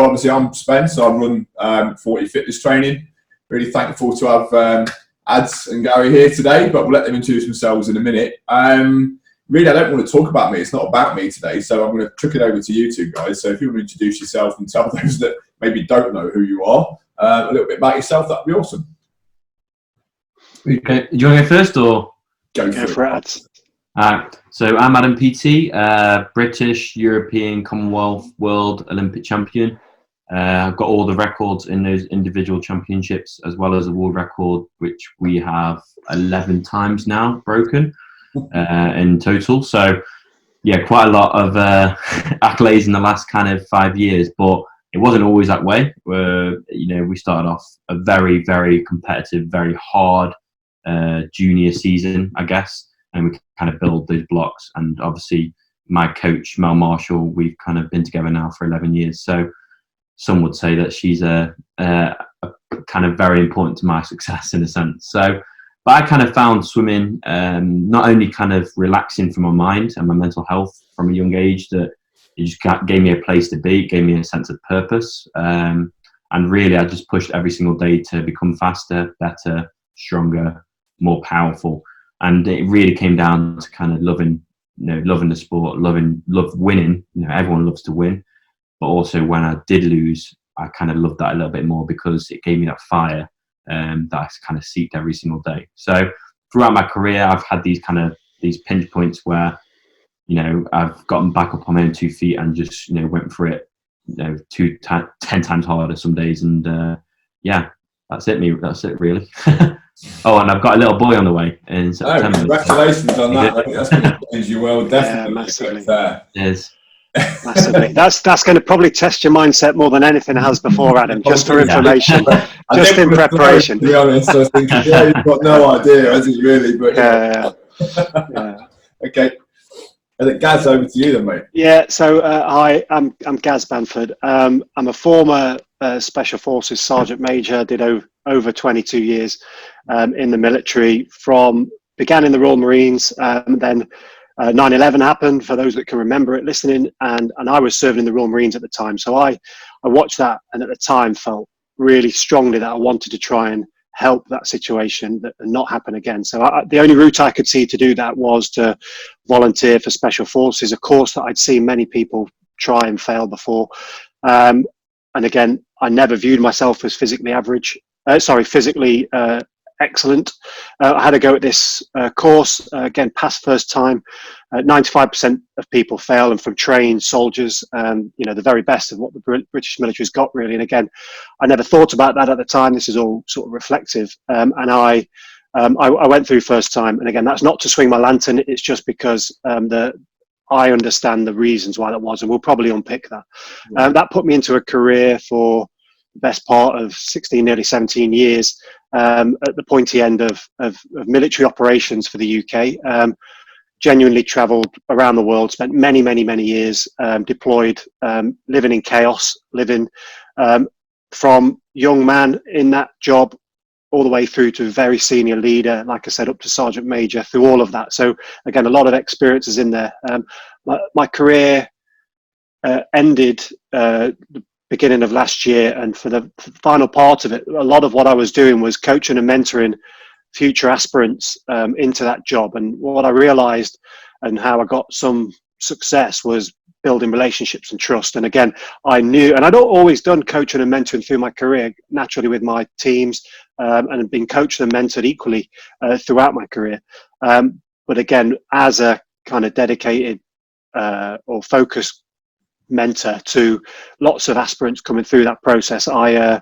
obviously I'm Spence, so I run 40 Fitness Training. Really thankful to have Ads and Gary here today, but we'll let them introduce themselves in a minute. Really, I don't want to talk about me. It's not about me today, so I'm going to chuck it over to you two guys. So if you want to introduce yourself and tell those that maybe don't know who you are a little bit about yourself, that'd be awesome. Okay, do you want to go first or? Go for it. Ads. So I'm Adam Peaty, British, European, Commonwealth, World, Olympic champion. I've got all the records in those individual championships, as well as a world record, which we have 11 times now broken in total. So yeah, quite a lot of accolades in the last kind of 5 years, but it wasn't always that way. We started off a very, very competitive, very hard junior season, I guess, and we kind of build those blocks. And obviously my coach, Mel Marshall, we've kind of been together now for 11 years. So some would say that she's a kind of very important to my success in a sense. So, but I kind of found swimming not only kind of relaxing for my mind and my mental health from a young age, that it just gave me a place to be, gave me a sense of purpose. And really, I just pushed every single day to become faster, better, stronger, more powerful. And it really came down to kind of loving the sport, love winning. Everyone loves to win. But also when I did lose, I kind of loved that a little bit more because it gave me that fire that I kind of seeked every single day. So throughout my career, I've had these pinch points where, I've gotten back up on my own 2 feet and just, went for it, 10 times harder some days. And yeah, that's it really. Oh, and I've got a little boy on the way in September. Congratulations on that. I think that's going to change your world, definitely. Yeah, massively. Yes. Massively. That's going to probably test your mindset more than anything has before, Adam. Just for information, just in preparation. To be honest, I was thinking, you've got no idea, has he really? But yeah. Okay. I think Gaz, over to you then, mate. Yeah. So hi, I'm Gaz Banford. I'm a former Special Forces Sergeant Major. Did over 22 years in the military. Began in the Royal Marines, then 9/11 happened, for those that can remember it listening, and I was serving in the Royal Marines at the time. So I watched that, and at the time felt really strongly that I wanted to try and help that situation and not happen again. So the only route I could see to do that was to volunteer for Special Forces, a course that I'd seen many people try and fail before. And again, I never viewed myself as physically excellent. I had a go at this course, again, passed first time. 95% of people fail, and from trained soldiers, the very best of what the British military's got, really. And again, I never thought about that at the time. This is all sort of reflective. And I went through first time. And again, that's not to swing my lantern. It's just because I understand the reasons why that was, and we'll probably unpick that. That put me into a career for the best part of 16, nearly 17 years, at the pointy end of military operations for the UK. Genuinely travelled around the world, spent many, many, many years deployed, living in chaos, from young man in that job all the way through to very senior leader, like I said, up to Sergeant Major, through all of that. So again, a lot of experiences in there. My career ended the beginning of last year, and for the final part of it, a lot of what I was doing was coaching and mentoring future aspirants into that job. And what I realized and how I got some success was building relationships and trust. And again, I knew, and I'd always done coaching and mentoring through my career, naturally with my teams, and been coached and mentored equally throughout my career. But again, as a kind of dedicated or focused mentor to lots of aspirants coming through that process, I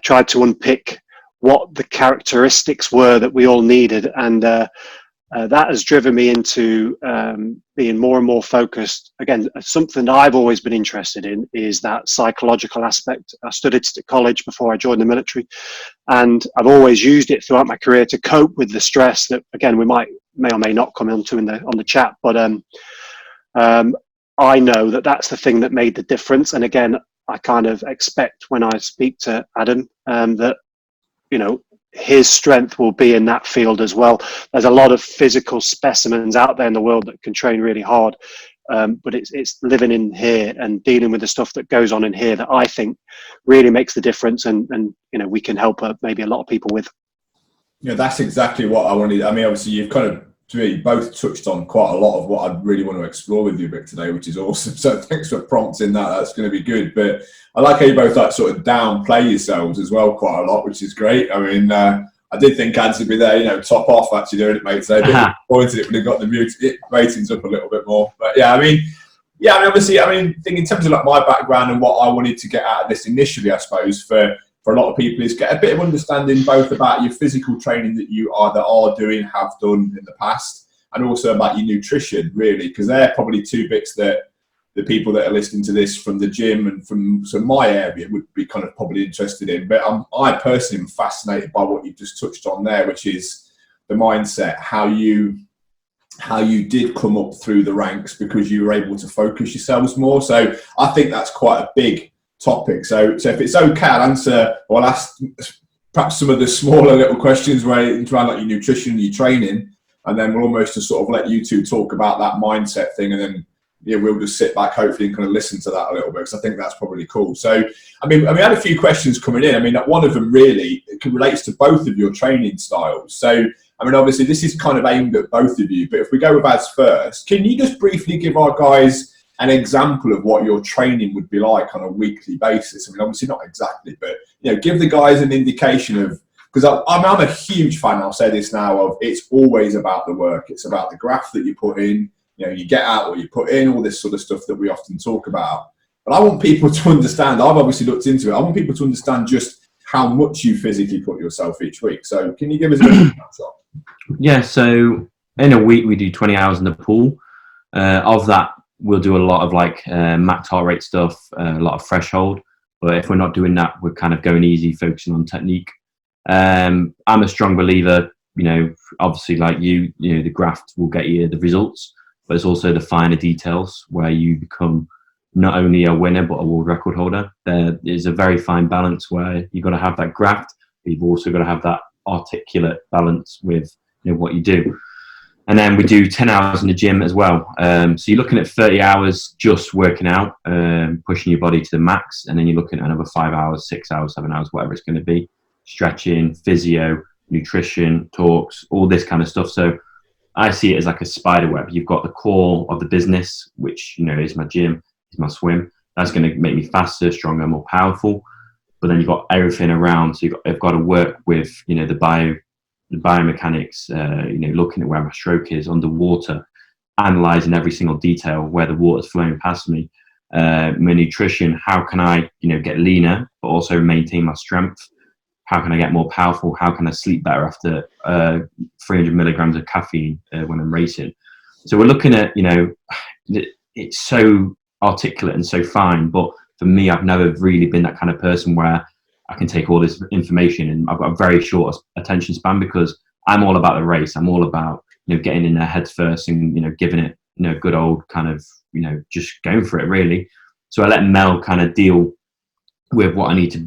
tried to unpick what the characteristics were that we all needed, and that has driven me into being more and more focused. Again, something that I've always been interested in is that psychological aspect. I studied at college before I joined the military, and I've always used it throughout my career to cope with the stress that, again, we may or may not come onto on the chat. But I know that that's the thing that made the difference. And again, I kind of expect when I speak to Adam that, his strength will be in that field as well. There's a lot of physical specimens out there in the world that can train really hard, but it's living in here and dealing with the stuff that goes on in here that I think really makes the difference, and we can help maybe a lot of people with. Yeah, that's exactly what I wanted. I mean, obviously, you've kind of, to me, both touched on quite a lot of what I really want to explore with you a bit today, which is awesome. So thanks for prompting that. That's going to be good. But I like how you both like sort of downplay yourselves as well quite a lot, which is great. I mean, I did think ads would be there, top off actually doing it, mate. So a bit disappointed it would have got the ratings up a little bit more. But yeah, I mean, obviously, think in terms of like my background and what I wanted to get out of this initially, I suppose, for a lot of people is get a bit of understanding both about your physical training that you either are doing, have done in the past, and also about your nutrition, really, because they're probably two bits that the people that are listening to this from the gym and from my area would be kind of probably interested in. But I personally am fascinated by what you just touched on there, which is the mindset, how you did come up through the ranks because you were able to focus yourselves more. So I think that's quite a big topic. So if it's okay, I'll ask perhaps some of the smaller little questions around like your nutrition and your training, and then we'll almost just sort of let you two talk about that mindset thing, and then we'll just sit back hopefully and kind of listen to that a little bit, because I think that's probably cool. So I mean, I had a few questions coming in. I mean, one of them really relates to both of your training styles. So I mean, obviously this is kind of aimed at both of you, but if we go with ads first, can you just briefly give our guys an example of what your training would be like on a weekly basis? I mean, obviously not exactly, but give the guys an indication of, because I'm a huge fan, I'll say this now, of it's always about the work. It's about the graph that you put in, you get out what you put in, all this sort of stuff that we often talk about. But I want people to understand, I've obviously looked into it, I want people to understand just how much you physically put yourself each week. So can you give us a bit of a snapshot? Yeah, so in a week we do 20 hours in the pool. Of that, we'll do a lot of like max heart rate stuff, a lot of threshold. But if we're not doing that, we're kind of going easy, focusing on technique. I'm a strong believer, obviously like the graph will get you the results, but it's also the finer details where you become not only a winner, but a world record holder. There is a very fine balance where you've got to have that graft, but you've also got to have that articulate balance with what you do. And then we do 10 hours in the gym as well. So you're looking at 30 hours just working out, pushing your body to the max. And then you're looking at another 5 hours, 6 hours, 7 hours, whatever it's going to be. Stretching, physio, nutrition, talks, all this kind of stuff. So I see it as like a spider web. You've got the core of the business, which, is my gym, is my swim. That's going to make me faster, stronger, more powerful. But then you've got everything around. So I've got to work with, the biomechanics, looking at where my stroke is underwater, analysing every single detail, where the water's flowing past me. My nutrition, how can I, get leaner, but also maintain my strength? How can I get more powerful? How can I sleep better after 300 milligrams of caffeine when I'm racing? So we're looking at, it's so articulate and so fine, but for me, I've never really been that kind of person where I can take all this information, and I've got a very short attention span because I'm all about the race. I'm all about, getting in their heads first and, giving it, good old kind of, just going for it really. So I let Mel kind of deal with what I need to,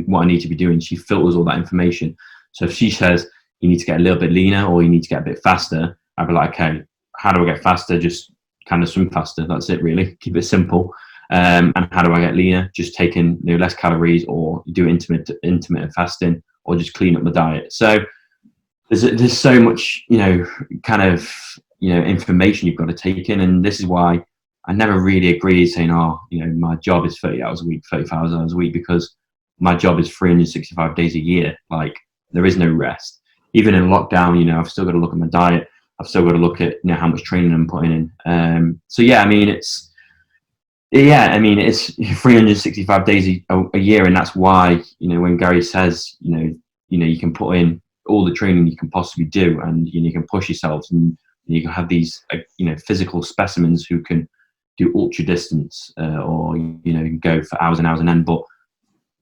what I need to be doing. She filters all that information. So if she says you need to get a little bit leaner or you need to get a bit faster, I'd be like, okay, how do I get faster? Just kind of swim faster. That's it really. Keep it simple. And how do I get leaner? Just taking less calories, or do intermittent fasting, or just clean up my diet. So there's so much kind of information you've got to take in, and this is why I never really agree saying my job is 30 hours a week, 35 hours a week, because my job is 365 days a year. Like there is no rest. Even in lockdown, I've still got to look at my diet. I've still got to look at how much training I'm putting in. So yeah, it's 365 days a year, and that's why when Gary says you can put in all the training you can possibly do, and you can push yourselves, and you can have these physical specimens who can do ultra distance, or go for hours and hours and end, but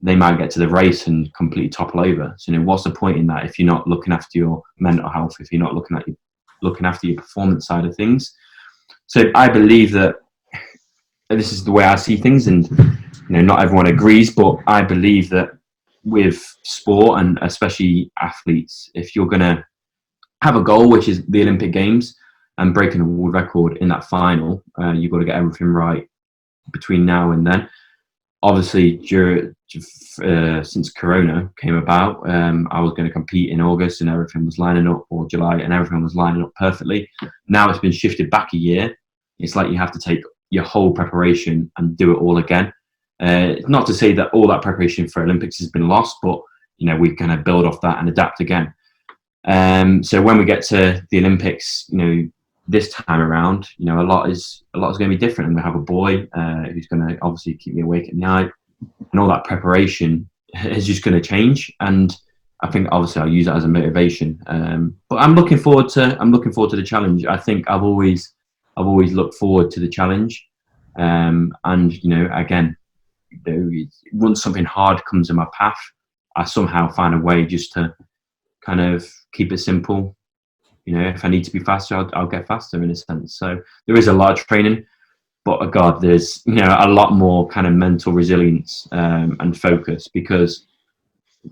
they might get to the race and completely topple over. So what's the point in that if you're not looking after your mental health, if you're not looking after your performance side of things? So I believe that this is the way I see things, and not everyone agrees, but I believe that with sport, and especially athletes, if you're going to have a goal, which is the Olympic Games, and breaking a world record in that final, you've got to get everything right between now and then. Obviously, since Corona came about, I was going to compete in August and everything was lining up, or July, and everything was lining up perfectly. Now it's been shifted back a year. It's like you have to take your whole preparation and do it all again. Not to say that all that preparation for Olympics has been lost, but we're going to build off that and adapt again. So when we get to the Olympics, this time around, a lot is going to be different, and we have a boy who's going to obviously keep me awake at night, and all that preparation is just going to change. And I think obviously I'll use that as a motivation. But I'm looking forward to the challenge. I think I've always looked forward to the challenge, and again, once something hard comes in my path, I somehow find a way just to kind of keep it simple. If I need to be faster, I'll get faster in a sense. So there is a lot of training, but God, there's a lot more kind of mental resilience and focus, because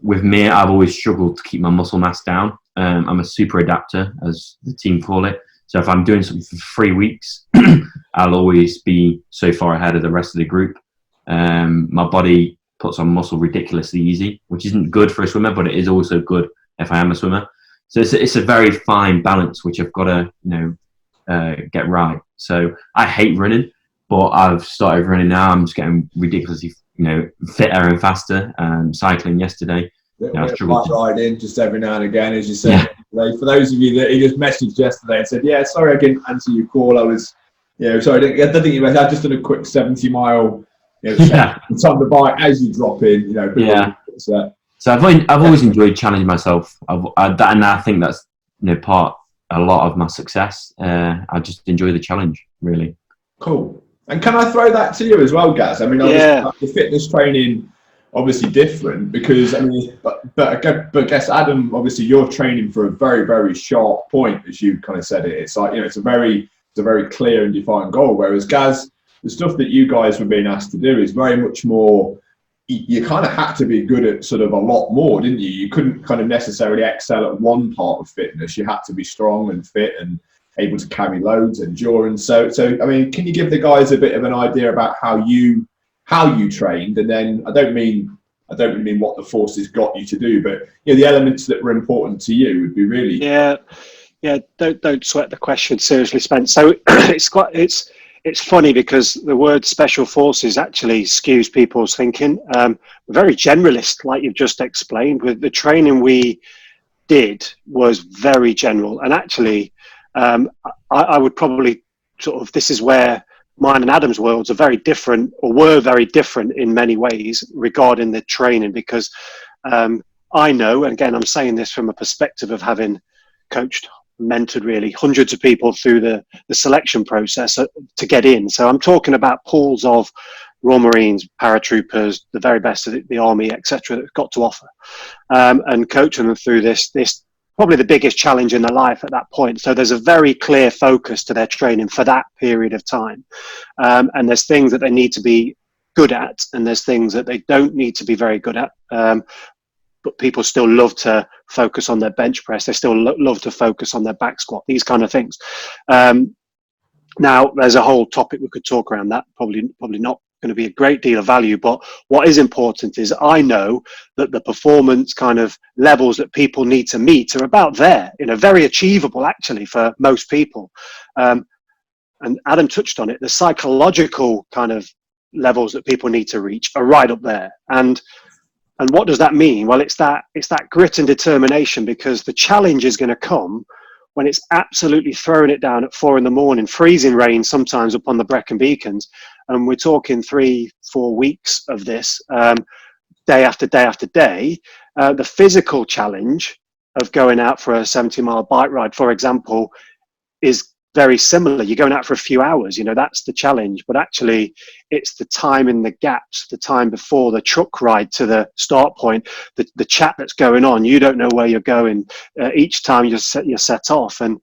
with me, I've always struggled to keep my muscle mass down. I'm a super adapter, as the team call it. So if I'm doing something for 3 weeks, I'll always be so far ahead of the rest of the group. My body puts on muscle ridiculously easy, which isn't good for a swimmer, but it is also good if I am a swimmer. So it's a very fine balance, which I've got to get right. So I hate running, but I've started running now. I'm just getting ridiculously fitter and faster. Cycling yesterday. Bike riding just every now and again, as you said. Yeah. For those of you that he just messaged yesterday and said, "Yeah, sorry I didn't answer your call. I was, sorry, I don't think you meant. I just done a quick 70-mile, on the bike as you drop in, So I've always enjoyed challenging myself. And I think that's a lot of my success. I just enjoy the challenge, really. Cool. And can I throw that to you as well, Gaz? I mean, the fitness training obviously different, because but I guess Adam, obviously you're training for a very, very sharp point, as you kind of said it. It's like it's a very clear and defined goal. Whereas Gaz, the stuff that you guys were being asked to do is very much more. You kind of had to be good at sort of a lot more, didn't you? You couldn't kind of necessarily excel at one part of fitness. You had to be strong and fit and able to carry loads, endurance. So I mean, can you give the guys a bit of an idea about how you trained? And then I don't mean what the forces got you to do, but the elements that were important to you would be really. Yeah. Don't sweat the question, seriously, Spence. So it's funny because the word special forces actually skews people's thinking. We're very generalist, like you've just explained. With the training we did was very general, and actually, I would probably this is where mine and Adam's worlds are very different, or were very different in many ways regarding the training, because I know, and again, I'm saying this from a perspective of having coached, mentored really hundreds of people through the selection process to get in. So I'm talking about pools of Royal Marines, paratroopers, the very best of the Army, etc., that got to offer, and coaching them through this probably the biggest challenge in their life at that point. So there's a very clear focus to their training for that period of time, and there's things that they need to be good at, and there's things that they don't need to be very good at. But people still love to focus on their bench press. They still love to focus on their back squat, these kind of things. Now, there's a whole topic we could talk around that, probably not going to be a great deal of value. But what is important is I know that the performance kind of levels that people need to meet are about there, very achievable actually for most people. And Adam touched on it. The psychological kind of levels that people need to reach are right up there. And what does that mean? Well, it's that grit and determination, because the challenge is going to come when it's absolutely throwing it down at 4 a.m, freezing rain sometimes up on the Brecon Beacons. And we're talking 3-4 weeks of this, day after day after day. The physical challenge of going out for a 70-mile bike ride, for example, is very similar. You're going out for a few hours, that's the challenge. But actually, it's the time in the gaps, the time before the truck ride to the start point, the chat that's going on. You don't know where you're going. Each time you're set off, and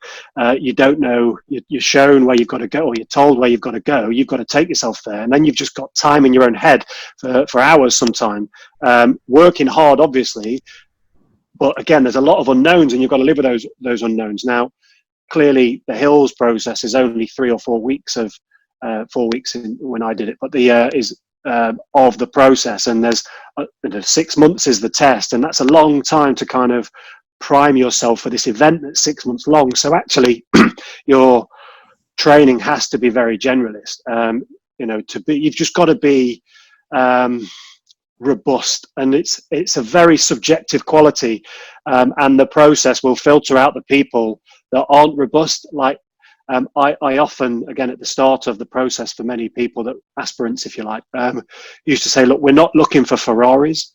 you don't know, you're shown where you've got to go, or you're told where you've got to go. You've got to take yourself there. And then you've just got time in your own head for hours sometime, working hard, obviously. But again, there's a lot of unknowns, and you've got to live with those unknowns. Now, clearly the hills process is only 3 or 4 weeks of 4 weeks when I did it, but of the process, and there's 6 months is the test, and that's a long time to kind of prime yourself for this event that's 6 months long. So actually your training has to be very generalist. You've just got to be robust, and it's a very subjective quality, and the process will filter out the people that aren't robust. Like I often, again, at the start of the process, for many people, that aspirants, if you like, used to say, look, we're not looking for Ferraris.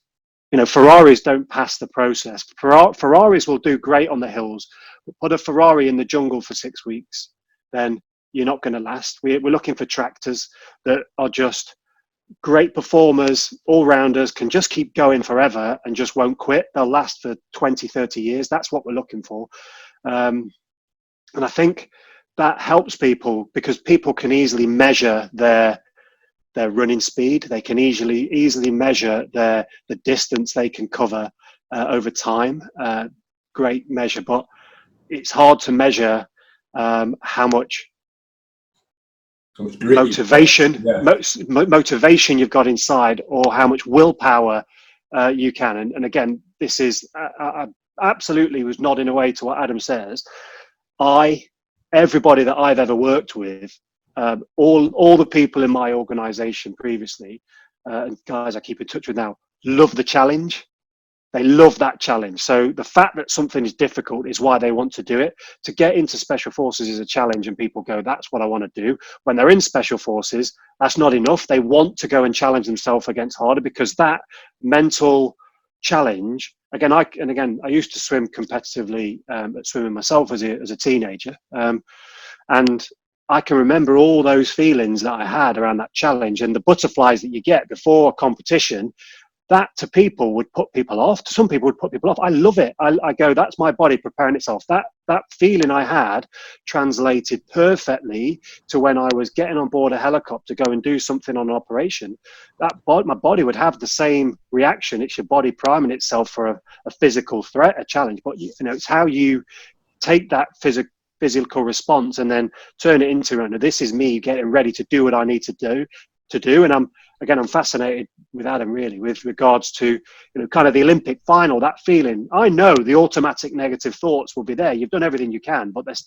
Ferraris don't pass the process. Ferraris will do great on the hills, but put a Ferrari in the jungle for 6 weeks, then you're not going to last. We're looking for tractors that are just great performers, all-rounders, can just keep going forever and just won't quit. They'll last for 20, 30 years. That's what we're looking for. And I think that helps people, because people can easily measure their running speed. They can easily measure the distance they can cover over time. Great measure, but it's hard to measure how much motivation you've got inside, or how much willpower you can. And again, this is I absolutely was nodding away to what Adam says. Everybody that I've ever worked with, all the people in my organization previously, and guys I keep in touch with now, love the challenge. They love that challenge. So the fact that something is difficult is why they want to do it. To get into Special Forces is a challenge, and people go, that's what I want to do. When they're in Special Forces, that's not enough. They want to go and challenge themselves against harder, because that mental challenge, I used to swim competitively at swimming myself as a teenager. And I can remember all those feelings that I had around that challenge, and the butterflies that you get before a competition. That to people would put people off. To some people would put people off. I love it. I go, that's my body preparing itself. That feeling I had translated perfectly to when I was getting on board a helicopter to go and do something on an operation. My body would have the same reaction. It's your body priming itself for a physical threat, a challenge. But it's how you take that physical response and then turn it into, this is me getting ready to do what I need to do. And I'm fascinated with Adam, really, with regards to kind of the Olympic final. That feeling, I know the automatic negative thoughts will be there. You've done everything you can, but those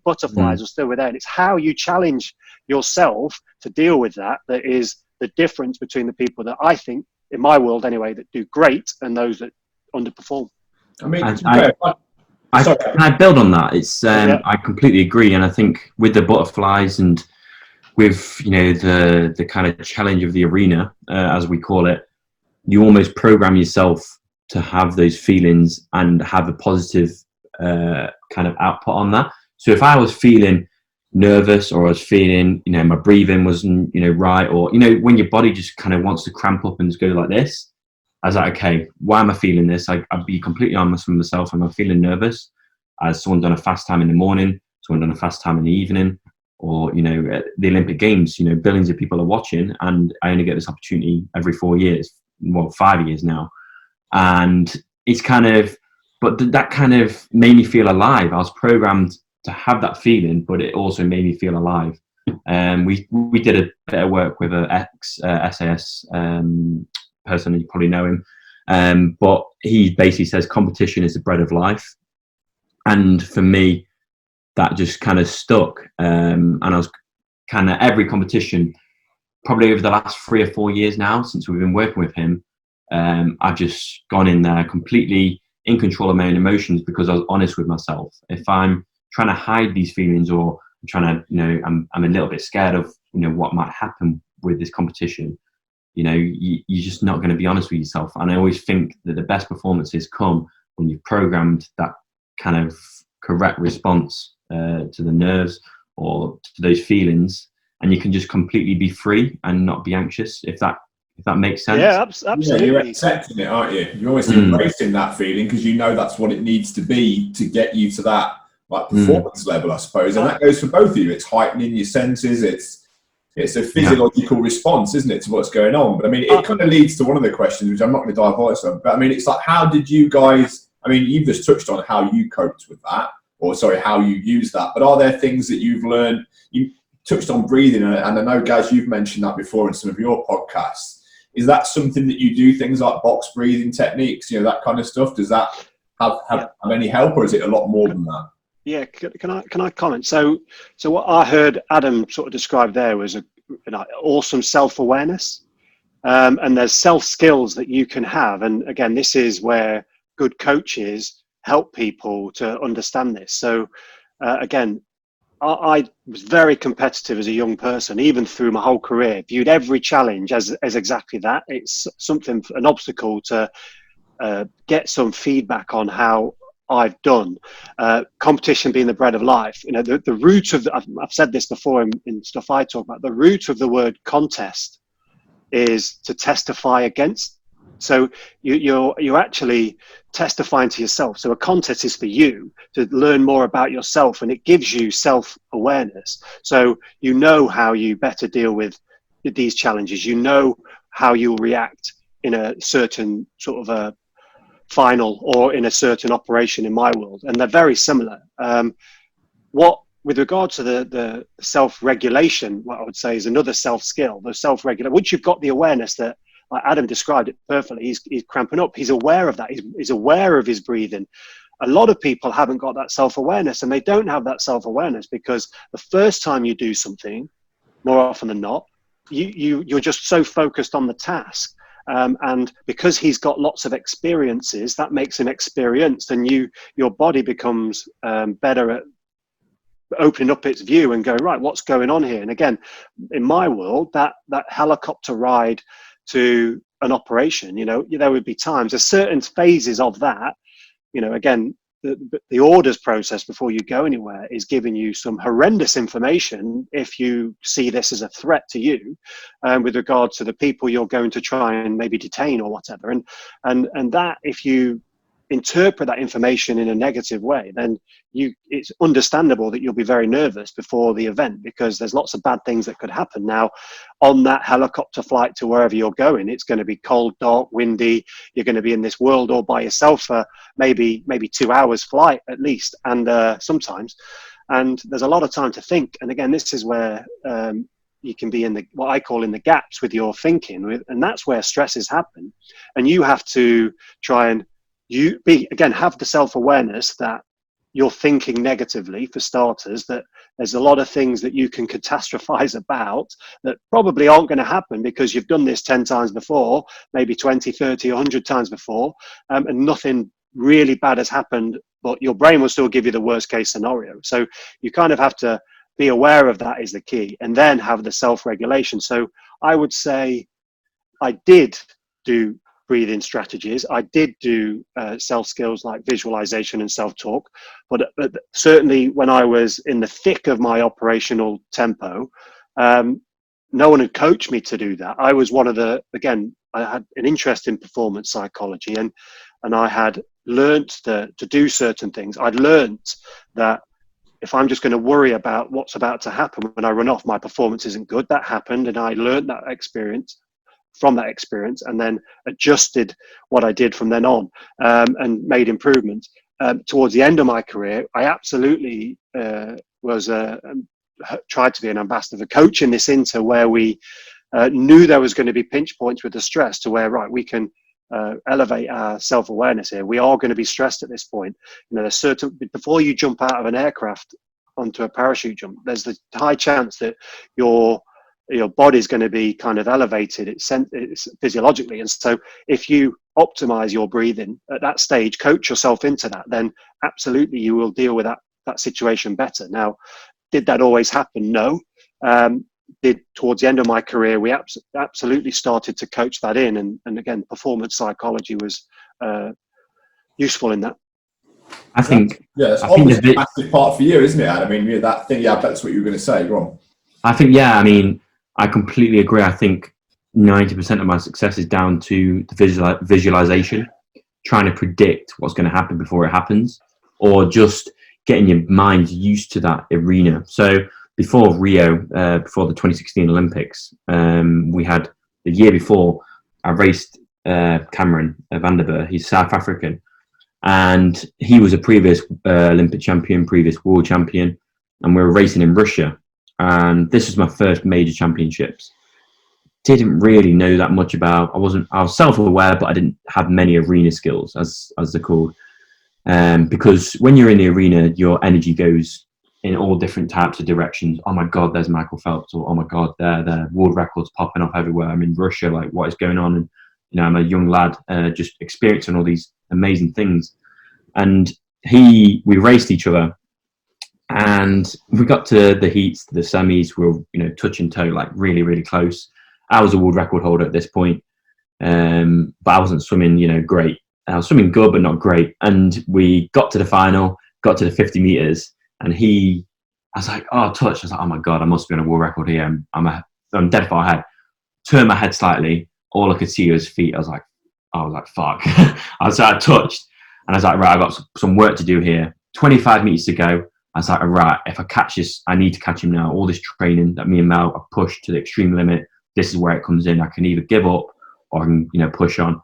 butterflies are still there. And it's how you challenge yourself to deal with that is the difference between the people that I think, in my world anyway, that do great and those that underperform. I mean, can I build on that? It's I completely agree, and I think with the butterflies and with the kind of challenge of the arena, as we call it, you almost program yourself to have those feelings and have a positive kind of output on that. So if I was feeling nervous, or I was feeling my breathing wasn't right, or when your body just kind of wants to cramp up and just go like this, I was like, okay, why am I feeling this? I'd be completely honest with myself. Am I feeling nervous? Has someone done a fast time in the morning? Someone done a fast time in the evening? Or at the Olympic Games, billions of people are watching, and I only get this opportunity every 4 years, 5 years now, and it's kind of, but that kind of made me feel alive. I was programmed to have that feeling, but it also made me feel alive. We did a bit of work with an ex-SAS person, you probably know him, but he basically says competition is the bread of life, and for me, that just kind of stuck. And I was kind of every competition, probably over the last 3 or 4 years now, since we've been working with him, I've just gone in there completely in control of my own emotions, because I was honest with myself. If I'm trying to hide these feelings, or I'm trying to, I'm a little bit scared of, what might happen with this competition, you're just not going to be honest with yourself. And I always think that the best performances come when you've programmed that kind of correct response to the nerves or to those feelings, and you can just completely be free and not be anxious, if that makes sense. Yeah, absolutely. Yeah, you're accepting it, aren't you? You're always embracing that feeling, because that's what it needs to be to get you to that performance level, I suppose. And that goes for both of you. It's heightening your senses. It's a physiological response, isn't it, to what's going on? But I mean, it kind of leads to one of the questions, which I'm not going to dive on. But I mean, it's like, how did you guys? I mean, you've just touched on how you coped with that. or sorry, how you use that. But are there things that you've learned? You touched on breathing, and I know, Gaz, you've mentioned that before in some of your podcasts. Is that something that you do, things like box breathing techniques, that kind of stuff? Does that have any help, or is it a lot more than that? Yeah, can I comment? So what I heard Adam sort of describe there was awesome self-awareness, and there's self-skills that you can have. And again, this is where good coaches help people to understand this. So again, I was very competitive as a young person, even through my whole career, viewed every challenge as exactly that. It's something, an obstacle to get some feedback on how I've done. Competition being the bread of life. The root of, I've said this before in stuff I talk about, the root of the word contest is to testify against. So you're actually testifying to yourself. So a contest is for you to learn more about yourself, and it gives you self-awareness. So you know how you better deal with these challenges. You know how you'll react in a certain sort of a final or in a certain operation in my world. And they're very similar. With regard to the self-regulation, what I would say is another self-skill, the self-regulation. Once you've got the awareness that, like Adam described it perfectly, he's cramping up. He's aware of that. He's aware of his breathing. A lot of people haven't got that self-awareness, and they don't have that self-awareness because the first time you do something, more often than not, you're just so focused on the task. And because he's got lots of experiences, that makes him experienced, and your body becomes better at opening up its view and going, right, what's going on here? And again, in my world, that helicopter ride to an operation, there would be times, there's certain phases of that, again, the orders process before you go anywhere is giving you some horrendous information if you see this as a threat to you, with regard to the people you're going to try and maybe detain or whatever. And that, if you interpret that information in a negative way, then it's understandable that you'll be very nervous before the event, because there's lots of bad things that could happen. Now, on that helicopter flight to wherever you're going, it's going to be cold, dark, windy. You're going to be in this world all by yourself for maybe 2 hours flight at least, and sometimes, and there's a lot of time to think. And again, this is where you can be in what I call in the gaps with your thinking, and that's where stresses happen. And you have to try and have the self-awareness that you're thinking negatively, for starters, that there's a lot of things that you can catastrophize about that probably aren't going to happen because you've done this 10 times before, maybe 20, 30, 100 times before, and nothing really bad has happened, but your brain will still give you the worst case scenario. So you kind of have to be aware of that is the key, and then have the self-regulation. So I would say I did do breathing strategies. I did do self skills like visualization and self-talk, but certainly when I was in the thick of my operational tempo, no one had coached me to do that. I was I had an interest in performance psychology, and I had learnt to do certain things. I'd learnt that if I'm just going to worry about what's about to happen when I run off, my performance isn't good. That happened, and I learned that from that experience, and then adjusted what I did from then on, and made improvements. Towards the end of my career, I absolutely tried to be an ambassador for coaching this into where we knew there was going to be pinch points with the stress, to where, right, we can elevate our self-awareness here. We are going to be stressed at this point. There's certain, before you jump out of an aircraft onto a parachute jump, there's the high chance that your body's going to be kind of elevated, it's physiologically. And so if you optimize your breathing at that stage, coach yourself into that, then absolutely you will deal with that situation better. Now, did that always happen? No. Towards the end of my career, we absolutely started to coach that in. And again, performance psychology was useful in that. I think, it's obviously a massive part for you, isn't it, Adam? I mean, that thing, that's what you were going to say. Go on. I think, I completely agree. I think 90% of my success is down to the visualization, trying to predict what's going to happen before it happens, or just getting your mind used to that arena. So before Rio, before the 2016 Olympics, we had the year before, I raced Cameron van der Burg. He's South African. and he was a previous Olympic champion, previous world champion, and we were racing in Russia. And this was my first major championships. Didn't really know that much about. I was self-aware, but I didn't have many arena skills, as they're called. Because when you're in the arena, your energy goes in all different types of directions. Oh my God, there's Michael Phelps, or oh my God, there world records popping up everywhere. I'm in Russia, like what is going on? And I'm a young lad, just experiencing all these amazing things. And we raced each other, and we got to the heats, the semis. We were touch and toe, like really, really close. I was a world record holder at this point, but I wasn't swimming, great. I was swimming good, but not great. And we got to the final, got to the 50 meters, and I was like, oh, touch. I was like, oh my God, I must be on a world record here. I'm dead far ahead. Turned my head slightly. All I could see was feet. I was like, fuck. I touched, and I was like, right, I've got some work to do here. 25 meters to go. I was like, right, if I catch this, I need to catch him now. All this training that me and Mel have pushed to the extreme limit, this is where it comes in. I can either give up or I can, push on.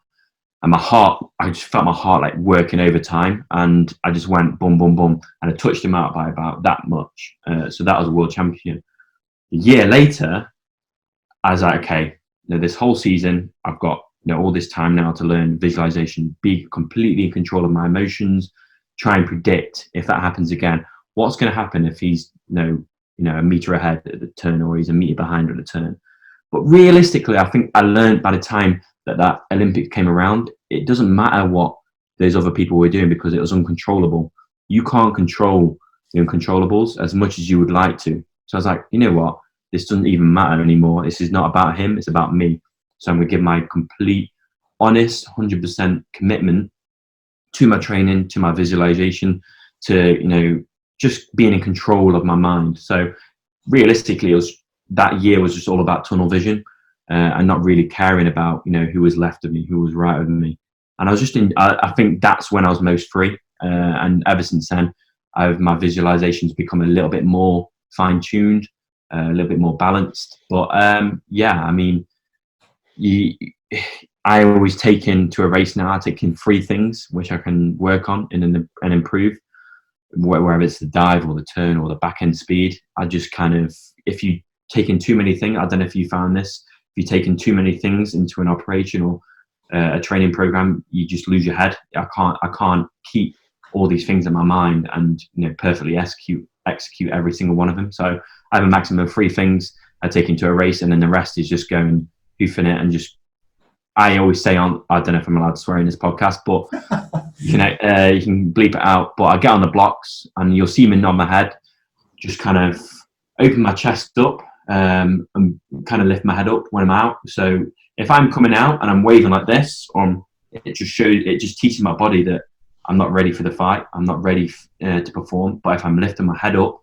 And I just felt my heart like working overtime, and I just went boom, boom, boom, and I touched him out by about that much. So that was a world champion. A year later, I was like, okay, this whole season, I've got all this time now to learn visualization, be completely in control of my emotions, try and predict if that happens again. What's going to happen if he's a meter ahead at the turn, or he's a meter behind at the turn? But realistically, I think I learned by the time that Olympic came around, it doesn't matter what those other people were doing, because it was uncontrollable. You can't control the uncontrollables as much as you would like to. So I was like, you know what? This doesn't even matter anymore. This is not about him. It's about me. So I'm going to give my complete, honest, 100% commitment to my training, to my visualization, to, just being in control of my mind. So realistically, that year was just all about tunnel vision, and not really caring about, who was left of me, who was right of me. And I was just I think that's when I was most free. And ever since then, my visualizations become a little bit more fine-tuned, a little bit more balanced. But I always take into a race now, I take in 3 things which I can work on and improve, whether it's the dive or the turn or the back end speed. I just if you take in too many things, I don't know if you found this, if you take in too many things into an operation or a training program, you just lose your head. I can't keep all these things in my mind and perfectly execute every single one of them. So I have a maximum of 3 things I take into a race, and then the rest is just going hoofing it. And just, I always say I don't know if I'm allowed to swear in this podcast, but you can bleep it out. But I get on the blocks, and you'll see me nod my head, just kind of open my chest up, and kind of lift my head up when I'm out. So if I'm coming out and I'm waving like this, it just teaches my body that I'm not ready for the fight. I'm not ready to perform. But if I'm lifting my head up,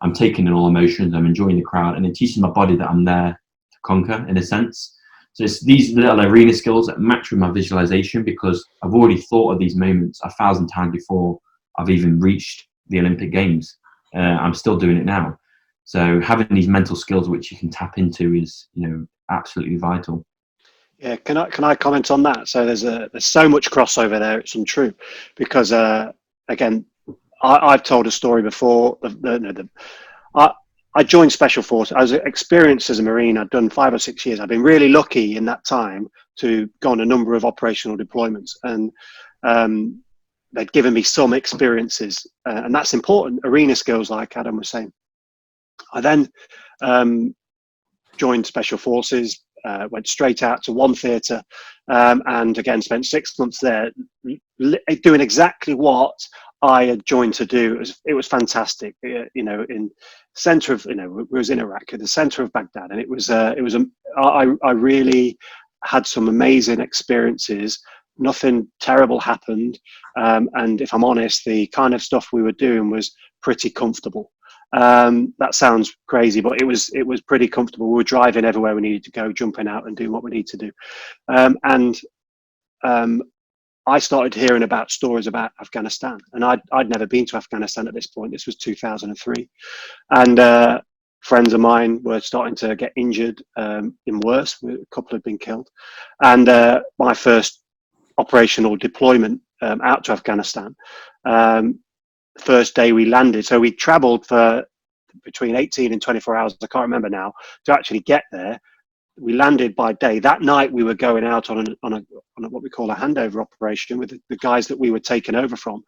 I'm taking in all emotions. I'm enjoying the crowd, and it teaches my body that I'm there to conquer, in a sense. So it's these little arena skills that match with my visualization, because I've already thought of these moments 1,000 times before I've even reached the Olympic Games. I'm still doing it now. So having these mental skills which you can tap into is, absolutely vital. Yeah, can I comment on that? So there's so much crossover there. It's untrue, because again, I've told a story before. I joined Special Forces. I was experienced as a Marine. I'd done 5 or 6 years. I've been really lucky in that time to go on a number of operational deployments, and they'd given me some experiences, and that's important. Arena skills, like Adam was saying. I then joined Special Forces. Went straight out to one theatre, and again spent 6 months there doing exactly what I had joined to do. It was fantastic. In centre of, we was in Iraq, at the centre of Baghdad, and I really had some amazing experiences. Nothing terrible happened, and if I'm honest, the kind of stuff we were doing was pretty comfortable. That sounds crazy, but it was pretty comfortable. We were driving everywhere we needed to go, jumping out and doing what we need to do. I started hearing about stories about Afghanistan, and I'd never been to Afghanistan at this point. This was 2003, and friends of mine were starting to get injured, in worse. A couple had been killed, and my first operational deployment out to Afghanistan. First day we landed, so we travelled for between 18 and 24 hours, I can't remember now, to actually get there. We landed by day. That night we were going out on a what we call a handover operation with the guys that we were taking over from.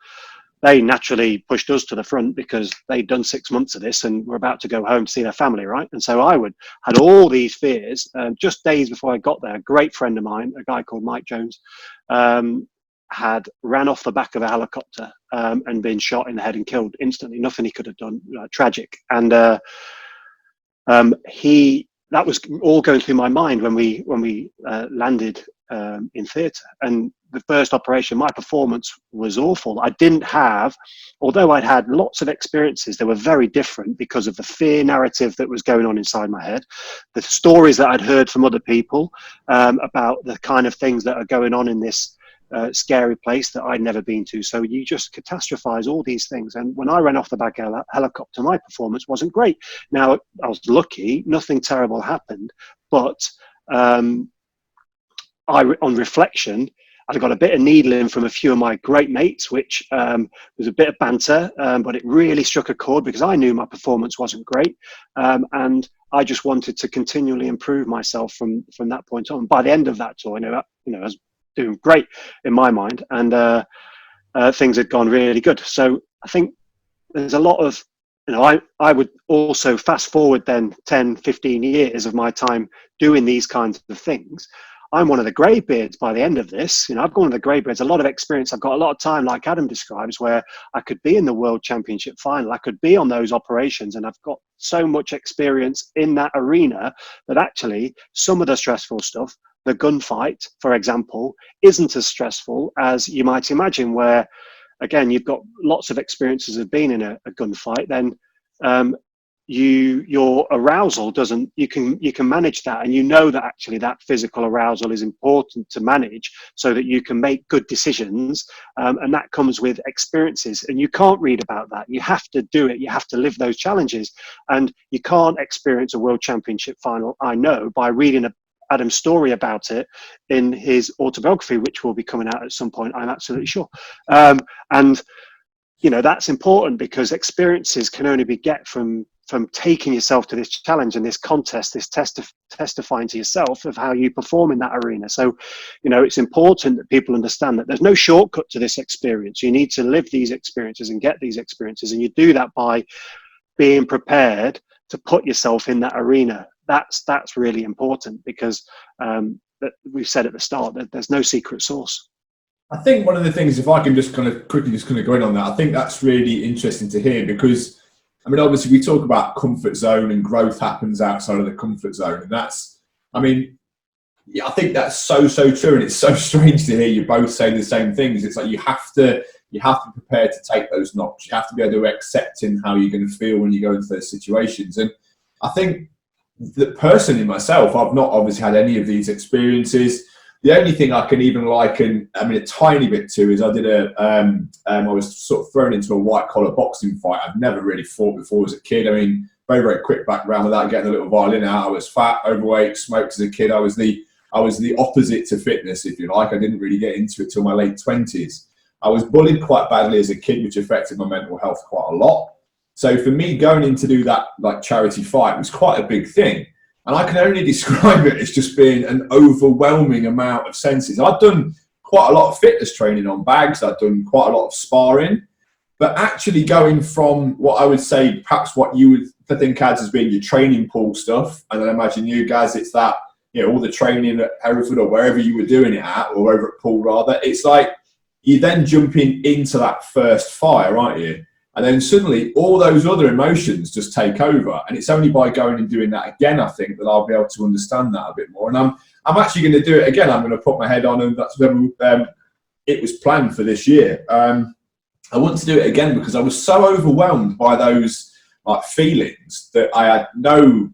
They naturally pushed us to the front because they'd done 6 months of this and were about to go home to see their family, right? And so I had all these fears. Just days before I got there, a great friend of mine, a guy called Mike Jones, had ran off the back of a helicopter and been shot in the head and killed instantly. Nothing he could have done. Tragic. And that was all going through my mind when we landed in theatre. And the first operation, my performance was awful. I didn't have, although I'd had lots of experiences, they were very different because of the fear narrative that was going on inside my head, the stories that I'd heard from other people about the kind of things that are going on in this scary place that I'd never been to. So you just catastrophize all these things. And when I ran off the back of a helicopter, my performance wasn't great. Now, I was lucky, nothing terrible happened, but on reflection, I got a bit of needling from a few of my great mates, which was a bit of banter, but it really struck a chord because I knew my performance wasn't great. And I just wanted to continually improve myself from that point on. By the end of that tour, I was doing great in my mind, and things had gone really good. So I think there's a lot of, I would also fast forward then 10, 15 years of my time doing these kinds of things. I'm one of the greybeards by the end of this. I've got one of the greybeards, a lot of experience. I've got a lot of time, like Adam describes, where I could be in the World Championship final. I could be on those operations, and I've got so much experience in that arena that actually some of the stressful stuff, the gunfight, for example, isn't as stressful as you might imagine, where, again, you've got lots of experiences of being in a gunfight, then your arousal doesn't, you can manage that, and that actually that physical arousal is important to manage so that you can make good decisions, and that comes with experiences, and you can't read about that. You have to do it. You have to live those challenges, and you can't experience a World Championship final, I know, by reading Adam's story about it in his autobiography, which will be coming out at some point, I'm absolutely sure. And that's important because experiences can only be get from taking yourself to this challenge and this contest, this testifying to yourself of how you perform in that arena. So, it's important that people understand that there's no shortcut to this experience. You need to live these experiences and get these experiences. And you do that by being prepared to put yourself in that arena. That's really important because we've said at the start that there's no secret sauce. I think one of the things, if I can just kind of quickly go in on that, I think that's really interesting to hear because, obviously we talk about comfort zone and growth happens outside of the comfort zone. And that's, I think that's so true. And it's so strange to hear you both say the same things. It's like you have to prepare to take those knocks. You have to be able to accept in how you're going to feel when you go into those situations. And I think that personally myself, I've not obviously had any of these experiences. The only thing I can even liken, a tiny bit to, is I did I was sort of thrown into a white collar boxing fight. I'd never really fought before as a kid. Very, very quick background without getting a little violin out. I was fat, overweight, smoked as a kid. I was the opposite to fitness, if you like. I didn't really get into it till my late 20s. I was bullied quite badly as a kid, which affected my mental health quite a lot. So for me, going in to do that charity fight was quite a big thing. And I can only describe it as just being an overwhelming amount of senses. I've done quite a lot of fitness training on bags. I've done quite a lot of sparring. But actually going from what I would say, perhaps what you would think as being your training pool stuff, and then imagine you guys, it's that, all the training at Hereford or wherever you were doing it at, or over at Poole rather, it's like you're then jumping into that first fire, aren't you? And then suddenly all those other emotions just take over. And it's only by going and doing that again, I think, that I'll be able to understand that a bit more. And I'm actually going to do it again. I'm going to put my head on, and that's it was planned for this year. I want to do it again because I was so overwhelmed by those feelings that I had no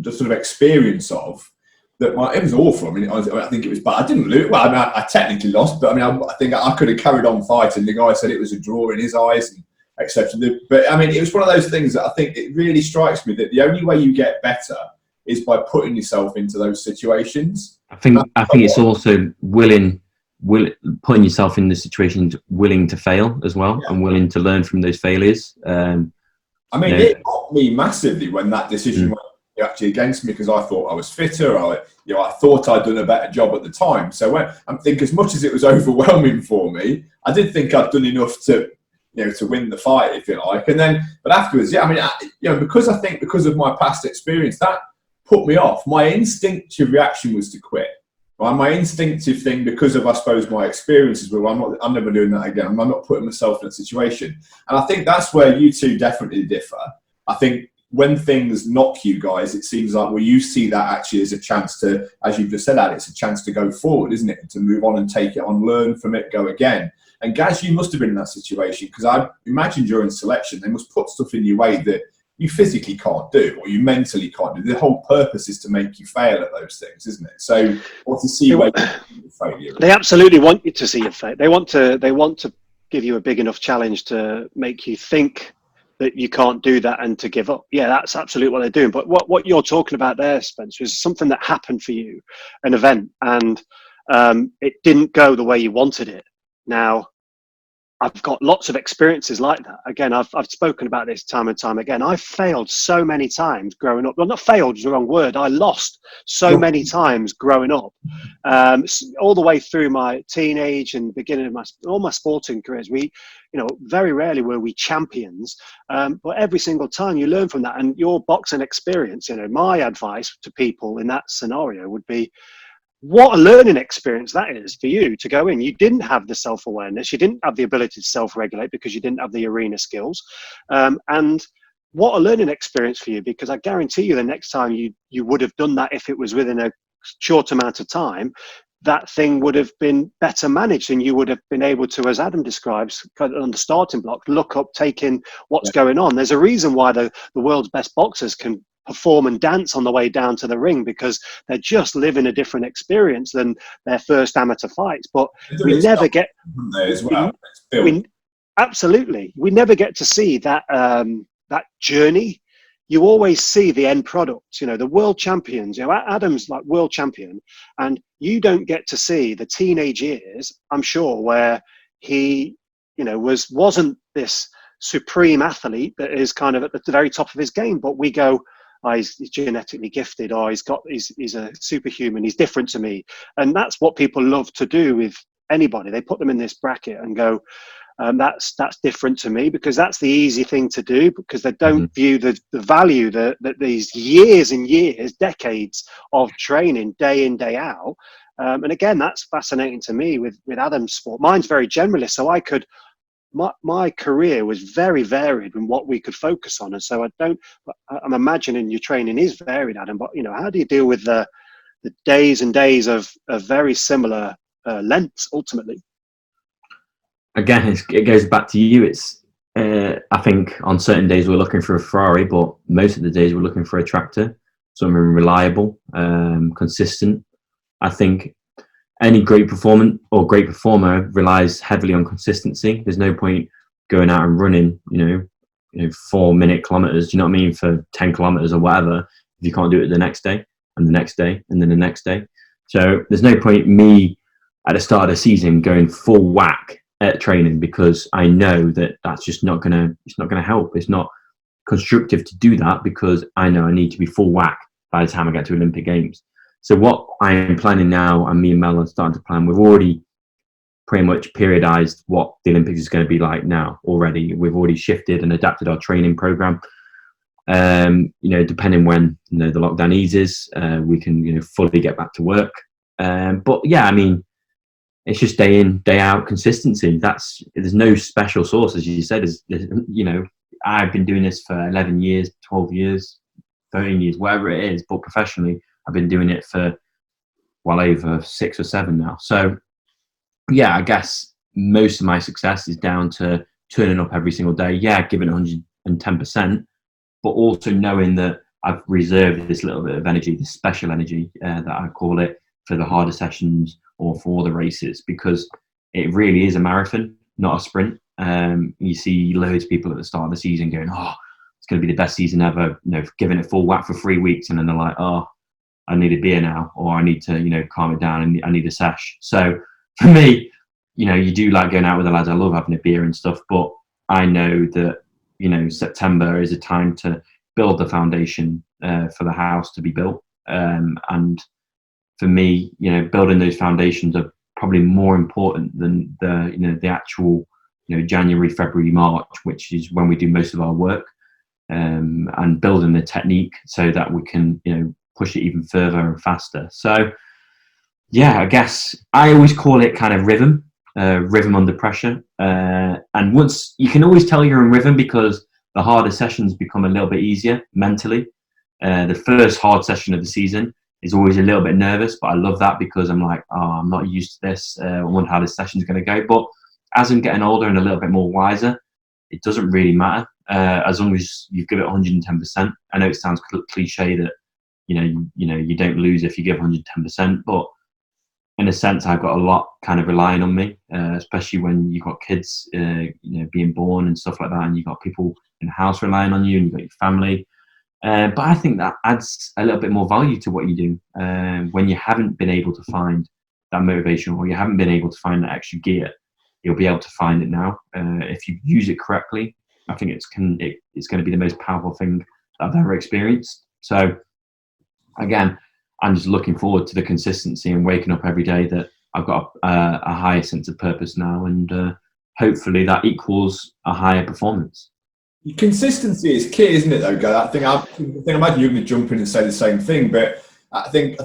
sort of experience of. That it was awful. I think it was bad. I didn't lose. Well, I technically lost, but I think I could have carried on fighting. The guy said it was a draw in his eyes, and etc. But it was one of those things that I think it really strikes me that the only way you get better is by putting yourself into those situations. I think it's also willing putting yourself in the situations, willing to fail as well, and willing to learn from those failures. I mean, it got me massively when that decision went actually against me, because I thought I was fitter. I thought I'd done a better job at the time. So when I think, as much as it was overwhelming for me, I did think I'd done enough to, to win the fight, if you like. And then, but afterwards, because of my past experience, that put me off. My instinctive reaction was to quit. Right? My instinctive thing, because of, I suppose, my experiences, I'm never doing that again. I'm not putting myself in a situation. And I think that's where you two definitely differ. I think when things knock you guys, it seems like, you see that actually as a chance to, as you've just said, it's a chance to go forward, isn't it? To move on and take it on, learn from it, go again. And Gaz, you must have been in that situation, because I imagine during selection, they must put stuff in your way that you physically can't do, or you mentally can't do. The whole purpose is to make you fail at those things, isn't it? So, or to see where you failure. They absolutely want you to see your failure. They want to give you a big enough challenge to make you think that you can't do that and to give up. Yeah, that's absolutely what they're doing. But what you're talking about there, Spencer, is something that happened for you, an event, and it didn't go the way you wanted it. Now, I've got lots of experiences like that. Again, I've spoken about this time and time again. I failed so many times growing up. Well, not failed is the wrong word. I lost so many times growing up, all the way through my teenage and beginning of all my sporting careers. Very rarely were we champions, but every single time you learn from that. And your boxing experience, my advice to people in that scenario would be, what a learning experience that is for you to go in. You didn't have the self-awareness. You didn't have the ability to self-regulate because you didn't have the arena skills. And what a learning experience for you, because I guarantee you the next time you would have done that, if it was within a short amount of time, that thing would have been better managed, and you would have been able to, as Adam describes, on the starting block, look up, take in what's going on. There's a reason why the world's best boxers can perform and dance on the way down to the ring, because they're just living a different experience than their first amateur fights. But we never get as well. Absolutely, we never get to see that that journey. You always see the end product. The world champions. Adam's like world champion, and you don't get to see the teenage years, I'm sure, where he wasn't this supreme athlete that is kind of at the very top of his game. But we go, he's genetically gifted, or he's a superhuman, he's different to me. And that's what people love to do with anybody. They put them in this bracket and go, that's different to me, because that's the easy thing to do, because they don't view the value that these years and years, decades of training day in, day out. And again, that's fascinating to me with Adam's sport. Mine's very generalist, so my career was very varied in what we could focus on. And so I'm imagining your training is varied, Adam, but how do you deal with the days and days of very similar lengths ultimately? Again, it goes back to you. It's I think on certain days we're looking for a Ferrari, but most of the days we're looking for a tractor, something reliable, consistent. I think any great performer relies heavily on consistency. There's no point going out and running, 4-minute kilometers, do you know what I mean, for 10 kilometers or whatever, if you can't do it the next day and the next day and then the next day. So there's no point me at the start of the season going full whack at training, because I know that that's just not gonna help. It's not constructive to do that, because I know I need to be full whack by the time I get to Olympic Games. So what I am planning now, and me and Mel are starting to plan, we've already pretty much periodized what the Olympics is going to be like now already. We've already shifted and adapted our training program. Depending when the lockdown eases, we can fully get back to work. But yeah, I mean, it's just day in, day out consistency. There's no special sauce, as you said. I've been doing this for 11 years, 12 years, 13 years, whatever it is. But professionally, I've been doing it for well over 6 or 7 now. So yeah, I guess most of my success is down to turning up every single day. Yeah, giving 110%, but also knowing that I've reserved this little bit of energy, this special energy that I call it, for the harder sessions or for the races, because it really is a marathon, not a sprint. You see loads of people at the start of the season going, it's going to be the best season ever, giving it full whack for 3 weeks, and then they're like, I need a beer now, or I need to calm it down, and I need a sesh. So for me, you do like going out with the lads. I love having a beer and stuff, but I know that, September is a time to build the foundation for the house to be built. And for me, building those foundations are probably more important than the actual, January, February, March, which is when we do most of our work, and building the technique so that we can, push it even further and faster. So, yeah, I guess I always call it kind of rhythm under pressure. And once you can always tell you're in rhythm because the harder sessions become a little bit easier mentally. The first hard session of the season is always a little bit nervous, but I love that because I'm like, I'm not used to this. I wonder how this session's going to go. But as I'm getting older and a little bit more wiser, it doesn't really matter as long as you give it 110%. I know it sounds cliche that you don't lose if you give 110%, but in a sense, I've got a lot kind of relying on me, especially when you've got kids, being born and stuff like that, and you've got people in the house relying on you, and you've got your family. But I think that adds a little bit more value to what you do when you haven't been able to find that motivation, or you haven't been able to find that extra gear. You'll be able to find it now if you use it correctly. I think it's going to be the most powerful thing that I've ever experienced. So again, I'm just looking forward to the consistency and waking up every day that I've got a higher sense of purpose now, and hopefully that equals a higher performance. Consistency is key, isn't it, though, Gaz? I imagine you're going to jump in and say the same thing, but I mean,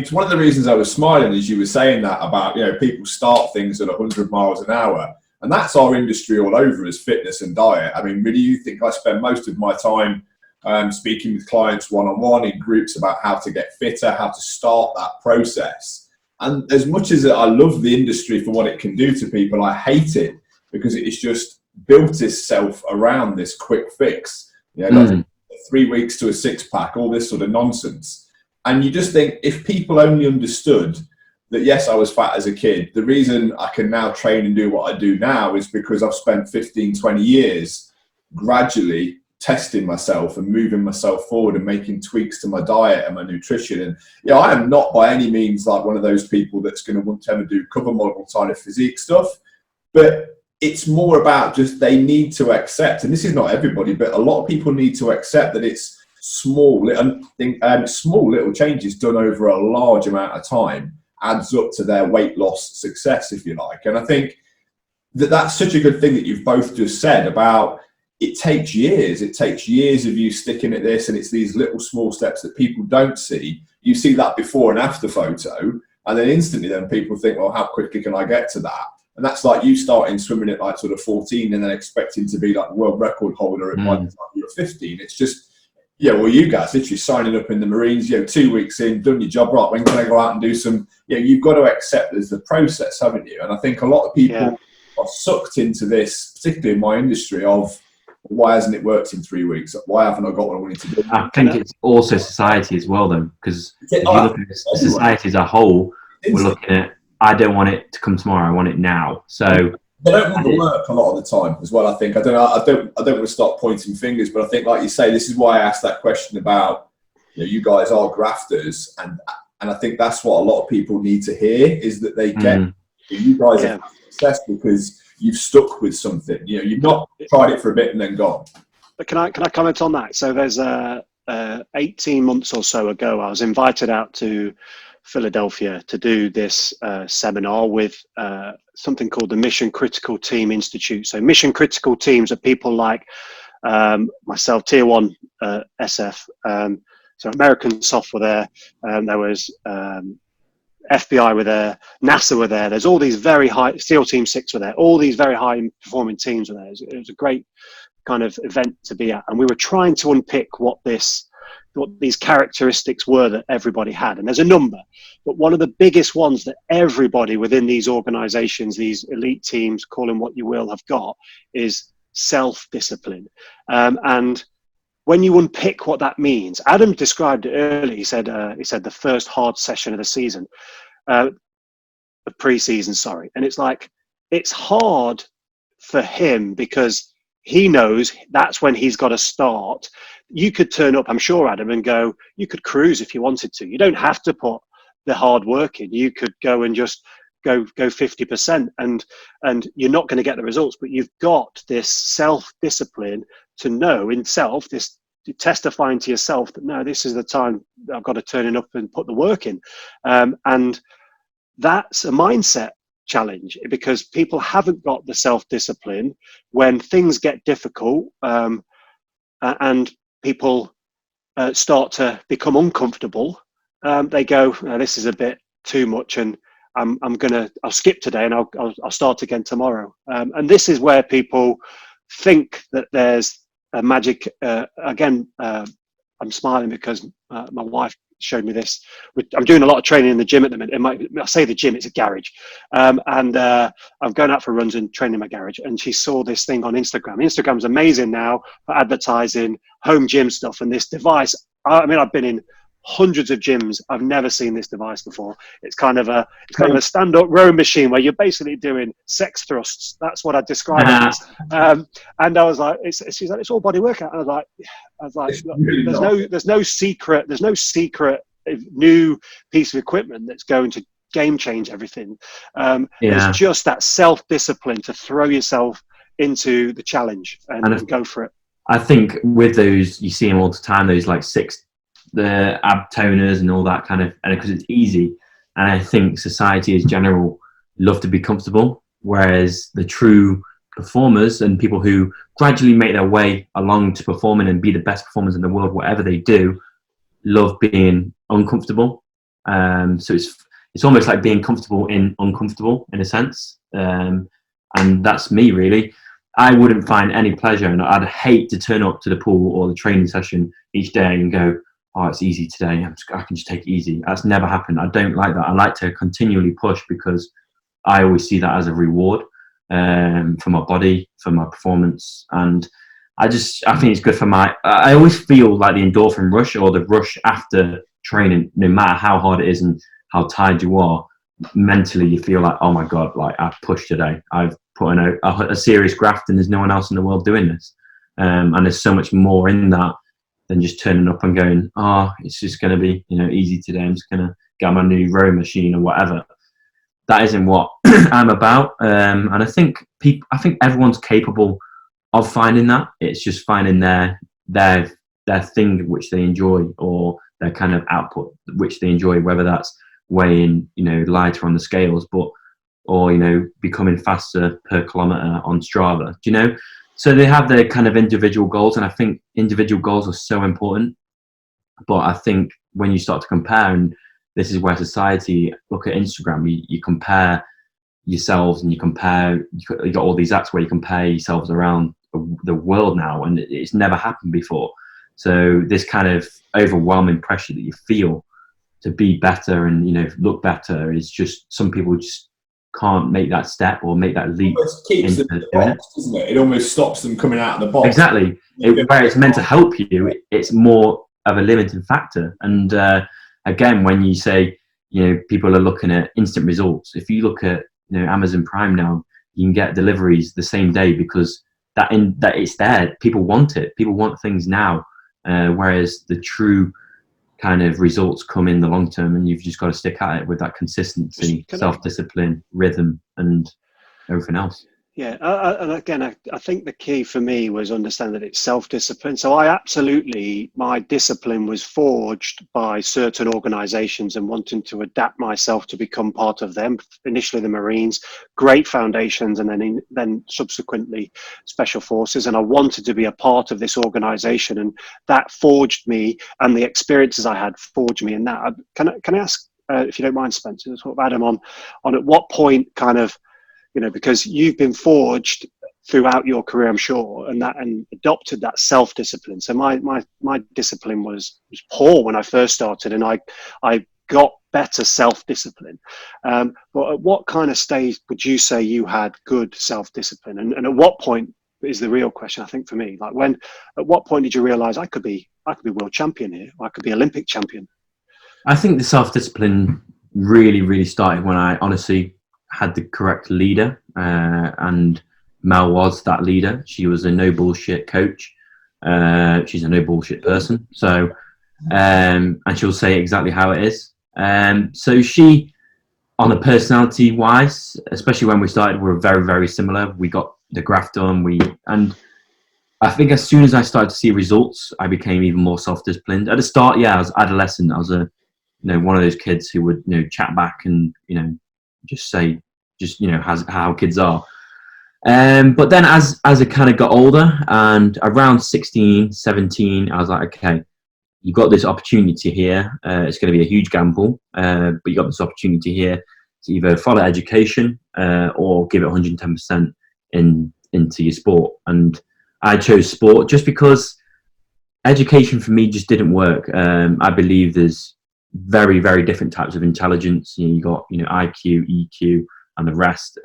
it's one of the reasons I was smiling as you were saying that about, people start things at 100 miles an hour, and that's our industry all over as fitness and diet. I mean, really, you think I spend most of my time speaking with clients one-on-one in groups about how to get fitter, how to start that process. And as much as I love the industry for what it can do to people, I hate it because it's just built itself around this quick fix. Like 3 weeks to a six-pack, all this sort of nonsense. And you just think, if people only understood that, yes, I was fat as a kid, the reason I can now train and do what I do now is because I've spent 15, 20 years gradually testing myself and moving myself forward and making tweaks to my diet and my nutrition. And I am not by any means like one of those people that's going to want to ever do cover model kind of physique stuff, but it's more about just they need to accept, and this is not everybody, but a lot of people need to accept that it's small little changes done over a large amount of time adds up to their weight loss success, if you like. And I think that that's such a good thing that you've both just said about it takes years. It takes years of you sticking at this, and it's these little small steps that people don't see. You see that before and after photo, and then instantly then people think, well, how quickly can I get to that? And that's like you starting swimming at like sort of 14 and then expecting to be like the world record holder at by the time you're 15. It's just, you guys literally signing up in the Marines, 2 weeks in, done your job, right, when can I go out and do some, you've got to accept there's the process, haven't you? And I think a lot of people are sucked into this, particularly in my industry, of why hasn't it worked in 3 weeks? Why haven't I got what I wanted to do? I think it's also society as well, though, because if you look at society as a whole, we're looking at, I don't want it to come tomorrow, I want it now. So they don't want the work a lot of the time as well. I think I don't want to start pointing fingers, but I think, like you say, this is why I asked that question about you guys are grafters, and I think that's what a lot of people need to hear is that they get you guys have success because you've stuck with something. You've not tried it for a bit and then gone. But can I comment on that? So there's 18 months or so ago, I was invited out to Philadelphia to do this seminar with something called the Mission Critical Team Institute. So mission critical teams are people like myself, Tier 1 SF. So American Soft were there. There was FBI were there, NASA were there. There's all these very high, SEAL Team 6 were there. All these very high performing teams were there. It was a great kind of event to be at. And we were trying to unpick what these characteristics were that everybody had. And there's a number, but one of the biggest ones that everybody within these organizations, these elite teams, call them what you will, have got is self-discipline. And when you unpick what that means, Adam described it earlier. He said the first hard session of the season, the pre-season, sorry. And it's like, it's hard for him because he knows that's when he's got to start. You could turn up, I'm sure, Adam, and go, you could cruise if you wanted to. You don't have to put the hard work in. You could go and just go 50%, and you're not going to get the results. But you've got this self-discipline to know in self, this testifying to yourself that no, this is the time I've got to turn it up and put the work in, and that's a mindset challenge, because people haven't got the self-discipline when things get difficult, and people start to become uncomfortable. They go, oh, this is a bit too much, and I'll skip today and I'll start again tomorrow. And this is where people think that there's a magic. Again, I'm smiling because my wife showed me this. I'm doing a lot of training in the gym at the minute. I say the gym, it's a garage. And I'm going out for runs and training in my garage. And she saw this thing on Instagram. Instagram's amazing now for advertising home gym stuff. And this device, I mean, I've been in hundreds of gyms. I've never seen this device before. It's kind of a stand-up row machine where you're basically doing sex thrusts. That's what I describe it as. And I was like, she's like, it's all body workout. And I was like, look, there's no secret new piece of equipment that's going to game change everything. It's just that self-discipline to throw yourself into the challenge and go for it. I think with those, you see them all the time, those like the ab toners and all that kind of, and because it's easy. And I think society as general love to be comfortable, whereas the true performers and people who gradually make their way along to performing and be the best performers in the world, whatever they do, love being uncomfortable. So it's almost like being comfortable in uncomfortable in a sense. And that's me really. I wouldn't find any pleasure, and I'd hate to turn up to the pool or the training session each day and go, oh, it's easy today, I can just take it easy. That's never happened. I don't like that. I like to continually push, because I always see that as a reward for my body, for my performance. And I think it's good for I always feel like the endorphin rush, or the rush after training, no matter how hard it is and how tired you are, mentally you feel like, oh my God, like I've pushed today. I've put in a serious graft, and there's no one else in the world doing this. And there's so much more in that than just turning up and going, oh, it's just going to be, easy today. I'm just going to get my new row machine or whatever. That isn't what I'm about. And I think everyone's capable of finding that. It's just finding their thing which they enjoy, or their kind of output which they enjoy, whether that's weighing, lighter on the scales, or becoming faster per kilometer on Strava. Do you know? So they have their kind of individual goals, and I think individual goals are so important. But I think when you start to compare, and this is where society look at Instagram, you compare yourselves, and you got all these apps where you compare yourselves around the world now, and it's never happened before. So this kind of overwhelming pressure that you feel to be better and look better is just, some people just can't make that step or make that leap. It keeps them in the box, doesn't it? It almost stops them coming out of the box. Exactly. Where it's meant to help you, it's more of a limiting factor. And again, when you say, people are looking at instant results, if you look at Amazon Prime now, you can get deliveries the same day, because that it's there. People want it. People want things now. Whereas the true kind of results come in the long term, and you've just got to stick at it with that consistency, self-discipline, rhythm, and everything else. Yeah, and again, I think the key for me was understanding that it's self-discipline. So my discipline was forged by certain organizations and wanting to adapt myself to become part of them. Initially the Marines, great foundations, and then subsequently Special Forces. And I wanted to be a part of this organization, and that forged me, and the experiences I had forged me in that. Can I ask, if you don't mind, Spencer, sort of Adam, on at what point kind of, because you've been forged throughout your career, I'm sure, and adopted that self-discipline. So my discipline was poor when I first started, and I got better self-discipline. But at what kind of stage would you say you had good self-discipline? And at what point is the real question, I think, for me? Like, at what point did you realize I could be world champion here, or I could be Olympic champion? I think the self-discipline really, really started when I honestly had the correct leader, and Mel was that leader. She was a no bullshit coach. She's a no bullshit person. So, and she'll say exactly how it is. So she on a personality wise, especially when we started, we were very, very similar. We got the graft done. And I think as soon as I started to see results, I became even more self-disciplined. At the start, yeah, I was adolescent. I was one of those kids who would, chat back and, just say, how kids are. But then as I kind of got older, and around 16, 17, I was like, okay, you got this opportunity here. It's going to be a huge gamble, but you got this opportunity here to either follow education or give it 110% into your sport. And I chose sport just because education for me just didn't work. I believe there's very, very different types of intelligence. You got IQ, EQ, and the rest.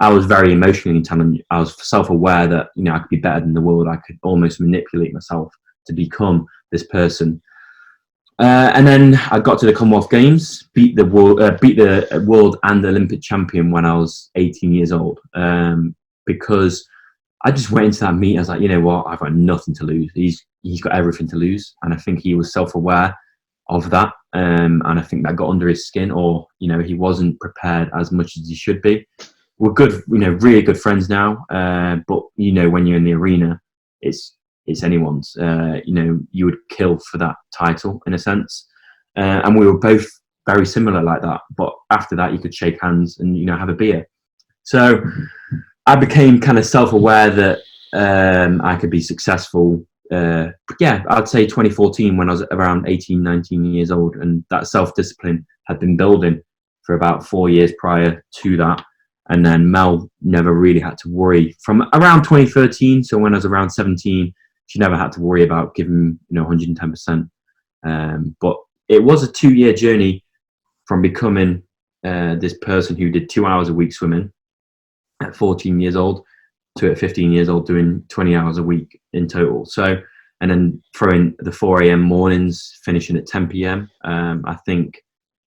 I was very emotionally intelligent. I was self-aware that I could be better than the world. I could almost manipulate myself to become this person. And then I got to the Commonwealth Games, beat the world and the Olympic champion when I was 18 years old. Because I just went into that meet. I was like, you know what? I've got nothing to lose. He's got everything to lose, and I think he was self-aware of that. And I think that got under his skin, or he wasn't prepared as much as he should be. We're good, really good friends now. But when you're in the arena, it's anyone's. You would kill for that title in a sense, and we were both very similar like that. But after that, you could shake hands and have a beer. So I became kind of self-aware that I could be successful. I'd say 2014 when I was around 18, 19 years old, and that self-discipline had been building for about 4 years prior to that. And then Mel never really had to worry from around 2013. So when I was around 17, she never had to worry about giving 110%. But it was a 2-year journey from becoming this person who did 2 hours a week swimming at 14 years old to at 15 years old doing 20 hours a week in total. So, and then throwing the 4 a.m. mornings, finishing at 10 p.m. I think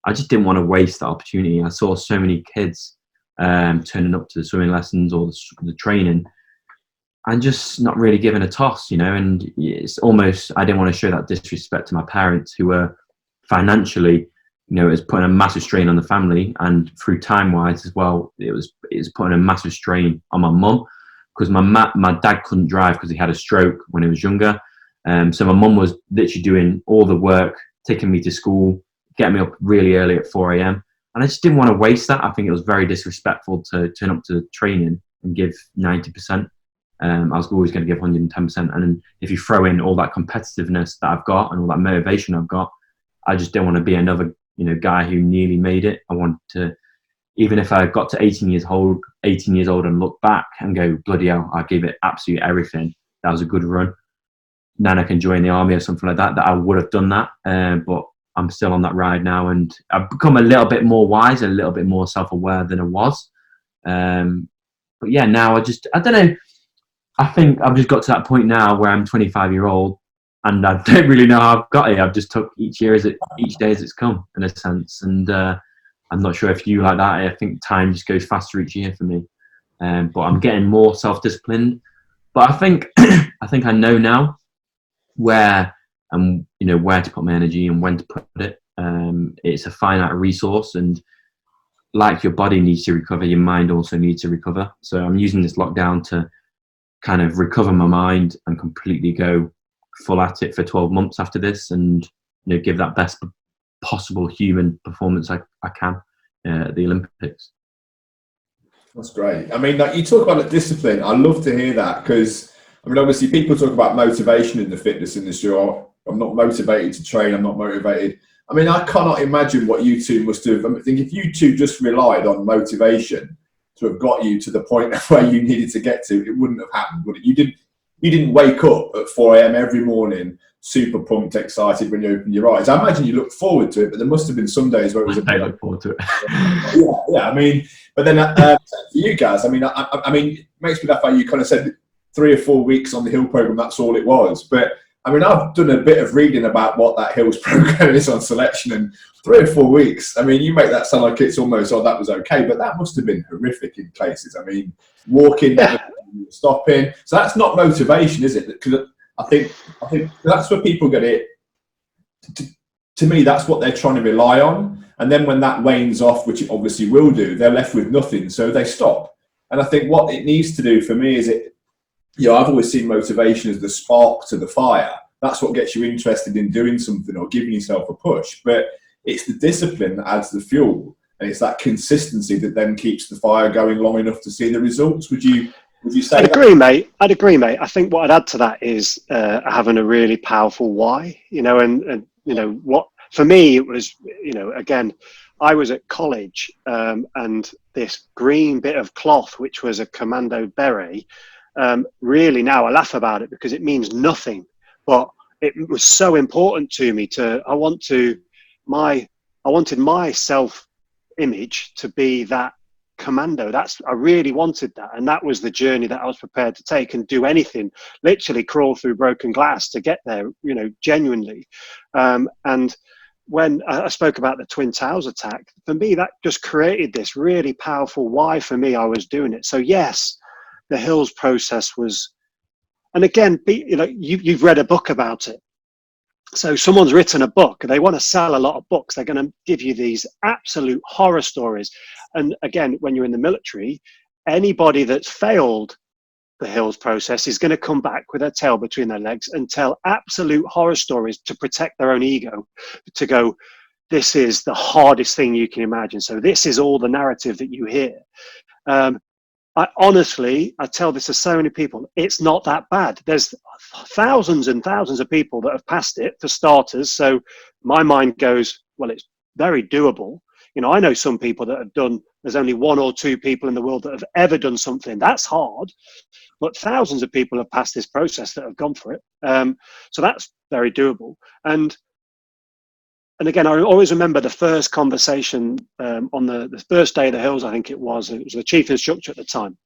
I just didn't want to waste that opportunity. I saw so many kids turning up to the swimming lessons or the training and just not really giving a toss, and it's almost, I didn't want to show that disrespect to my parents who were financially, it was putting a massive strain on the family, and through time-wise as well, it was putting a massive strain on my mum, because my dad couldn't drive because he had a stroke when he was younger. So my mum was literally doing all the work, taking me to school, getting me up really early at 4 a.m. And I just didn't want to waste that. I think it was very disrespectful to turn up to training and give 90%. I was always going to give 110%. And if you throw in all that competitiveness that I've got and all that motivation I've got, I just don't want to be another guy who nearly made it. I want to, even if I got to 18 years old and look back and go, bloody hell, I gave it absolutely everything. That was a good run. Then I can join the army or something like that I would have done that. But I'm still on that ride now, and I've become a little bit more wise, a little bit more self-aware than I was. But yeah, now I don't know. I think I've just got to that point now where I'm 25-year-old, and I don't really know how I've got here. I've just took each day as it's come, in a sense. And I'm not sure if you like that. I think time just goes faster each year for me. But I'm getting more self-disciplined. But I think I know now where to put my energy and when to put it. It's a finite resource, and like your body needs to recover, your mind also needs to recover. So I'm using this lockdown to kind of recover my mind and completely go full at it for 12 months after this, and give that best possible human performance I can at the Olympics. That's great. I mean, like, you talk about discipline. I love to hear that, because obviously people talk about motivation in the fitness industry. Or I'm not motivated to train. I'm not motivated. I mean, I cannot imagine what you two must have. I think if you two just relied on motivation to have got you to the point where you needed to get to, it wouldn't have happened, would it? You didn't wake up at 4 a.m. every morning, super pumped, excited when you opened your eyes. I imagine you looked forward to it, but there must have been some days where it was a bit. I look forward to it. yeah. I mean, but then for you guys, I mean, it makes me laugh how you kind of said 3 or 4 weeks on the Hill program. That's all it was, but. I mean, I've done a bit of reading about what that Hills program is on selection, and 3 or 4 weeks. I mean, you make that sound like it's almost, that was okay, but that must have been horrific in places. I mean, walking, stopping. So that's not motivation, is it? Because I think that's where people get it. To me, that's what they're trying to rely on. And then when that wanes off, which it obviously will do, they're left with nothing. So they stop. And I think what it needs to do for me is I've always seen motivation as the spark to the fire. That's what gets you interested in doing something or giving yourself a push. But it's the discipline that adds the fuel. And it's that consistency that then keeps the fire going long enough to see the results. Would you say I'd agree, mate. I think what I'd add to that is having a really powerful why, and what, for me, it was, again, I was at college and this green bit of cloth, which was a commando beret, really now I laugh about it because it means nothing, but it was so important to me I wanted my self-image to be that commando. I really wanted that, and that was the journey that I was prepared to take and do anything, literally crawl through broken glass to get there, genuinely. And when I spoke about the Twin Towers attack, for me that just created this really powerful why for me I was doing it. So yes, the Hills process was, and again, you've read a book about it. So someone's written a book, they want to sell a lot of books, they're going to give you these absolute horror stories. And again, when you're in the military, anybody that's failed the Hills process is going to come back with their tail between their legs and tell absolute horror stories to protect their own ego, to go, this is the hardest thing you can imagine. So this is all the narrative that you hear. I tell this to so many people, it's not that bad. There's thousands and thousands of people that have passed it, for starters. So my mind goes, well, it's very doable. I know some people that have done, there's only 1 or 2 people in the world that have ever done something. That's hard, but thousands of people have passed this process that have gone for it. So that's very doable. And again, I always remember the first conversation on the first day of the Hills, I think it was the chief instructor at the time.